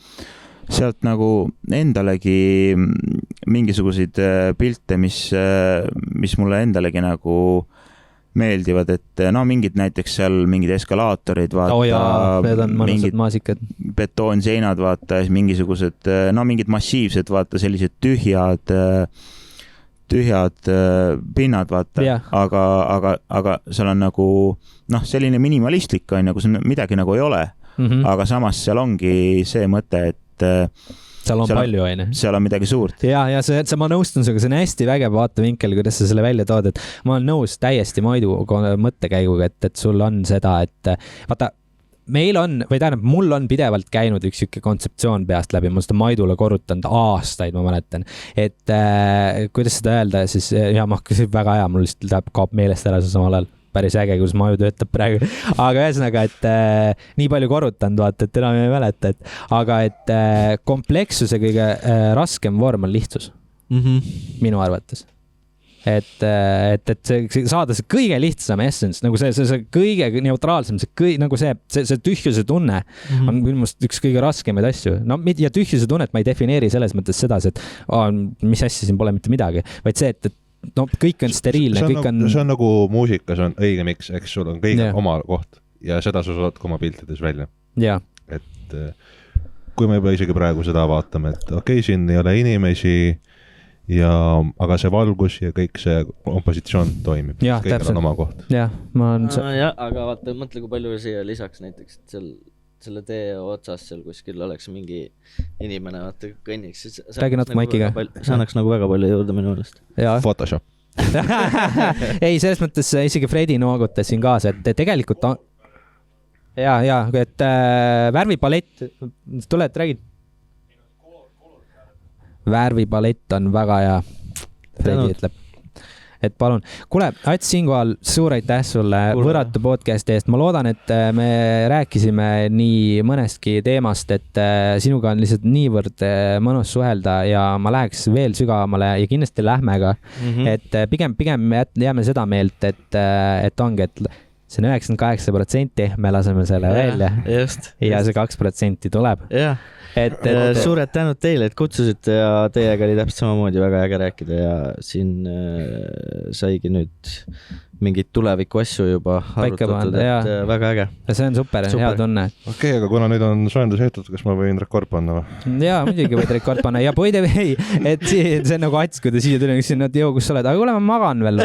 sealt nagu endalegi mingisuguseid pilte, mis mulle endalegi nagu meeldivad, et no mingid näiteks seal mingid eskalaatorid, vaata, need on mõnusad maasikad. Betoonseinad, vaata, mingisugused, no mingid massiivsed, vaata, sellised tühjad pinnad, vaata, aga seal on nagu, selline minimalistlik on, nagu midagi nagu ei ole, aga samas seal ongi see mõte, et seal on palju aine. Seal on midagi suurt. Ja ma nõustun suga, see on hästi vägev vaatevinkel, kuidas sa selle välja tood, et ma olen nõus täiesti Maidu mõttekäiguga, et sul on seda, et vaata, meil on, või tähendab, mul on pidevalt käinud üks siuke kontseptsioon peast läbi, ma seda Maidule korrutanud aastaid, ma mäletan, et kuidas seda öelda, siis ma hakkasin väga hea, mul lihtsalt kaob meelest ära see samal ajal. Päris äge, kus Maju töötab praegu, aga ühesõnaga, et nii palju korrutanud, vaata, et enam ei mäleta, aga et komplekssuse kõige raskem vorm on lihtsus, minu arvates. Et see saada see kõige lihtsam essence, nagu see kõige neutraalsem, nagu see tühjuse tunne on ilmust üks kõige raskemaid asju. No, ja tühjuse tunnet ma ei defineeri selles mõttes seda, et mis asja siin pole mitte midagi, vaid see, et no kõik on steriilne, kõik on... See on nagu muusikas on õige miks, eks sul on kõige oma koht ja seda sa saad oma piltides välja. Et kui me juba isegi praegu seda vaatame, et okei, siin ei ole inimesi aga see valgus ja kõik see kompositsioon toimib. Kõigil on oma koht. Jah, aga vaata, mõtle, kui palju siia lisaks näiteks, et selle tee otsas seal kuskil oleks mingi inimene, vaata, kõnniks. Räägi natuke maikiga. See annaks nagu väga palju juurde minu meelest. Photoshop. Ei, selles mõttes isegi Fredi noogutas siin kaasa, et tegelikult on... et värvipalett, tuled, räägid? Värvipalett on väga hea, Fredi ütleb. Et palun. Kuule, Ats, siinkohal suur aitäh sulle Võrratu podcasti eest. Ma loodan, et me rääkisime nii mõnestki teemast, et sinuga on lihtsalt niivõrd mõnus suhelda ja ma läheks veel sügavamale ja kindlasti lähme ka. Et pigem jääme seda meelt, et ongi, et see on 98%, me laseme selle välja ja see 2% tuleb. Suured tänud teile, et kutsusite ja teiega oli täpselt samamoodi väga äge rääkida ja siin saigi nüüd mingeid tuleviku asju juba arutatud, et väga äge. See on super. Hea tunne. Okei, aga kuna nüüd on soojendus ehtud, kas ma võin rekord panna või? Jaa, muidugi võid rekord panna ja poide või, et see on nagu Ats, kui ta siia tuli, ütlesin, et kus sa oled, aga kuule, ma magan veel.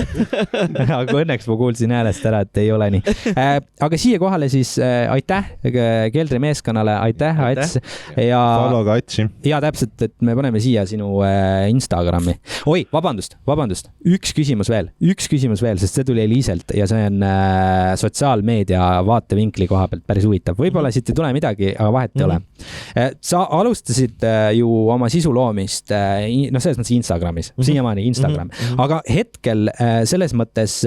Aga õnneks ma kuulsin häälest ära, et ei ole nii. Aga siia kohale siis aitäh Keldri meeskonnale, aitäh Ats ja follow ka Atsi. Ja täpselt, et me paneme siia sinu Instagrami. Oi, vabandust. Üks küsimus veel, sest see tuli Liiselt ja see on sotsiaalmeedia vaatevinkli koha pealt päris huvitav. Võib-olla siit ei tule midagi, aga vahet ei ole. Sa alustasid ju oma sisu loomist, selles mõttes Instagramis, siiamaani Instagram, aga hetkel selles mõttes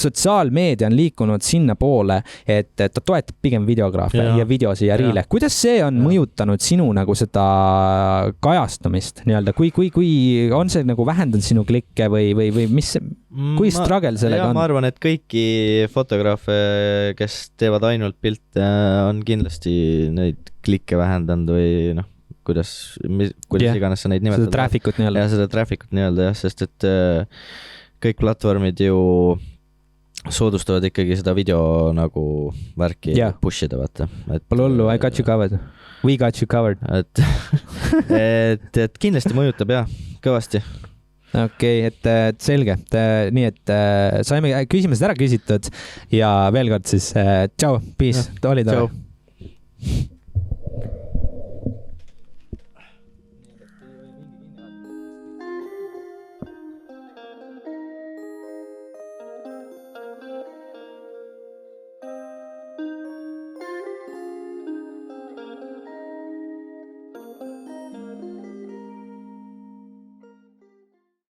sotsiaalmeedia on liikunud sinna poole, et ta toetab pigem videograafe ja videosi ja riile. Kuidas see on mõjutanud sinu nagu seda kajastamist nii-öelda? Kui on see nagu vähendanud sinu klikke või mis, kui struggle sellega on? Ma arvan, et kõiki fotograafe, kes teevad ainult pilte, on kindlasti neid klikke vähendanud või kuidas iganes sa neid nimetad. Seda traffic'ut nii-öelda. Ja seda traffic'ut nii-öelda, sest et kõik platvormid ju soodustavad ikkagi seda video nagu värki push ida, vaata. Pole hullu, I got you covered. We got you covered. Et kindlasti mõjutab kõvasti. Okei, et selge. Nii, et saime küsimused ära küsitud ja veel kord siis tšau, peace, oli tore.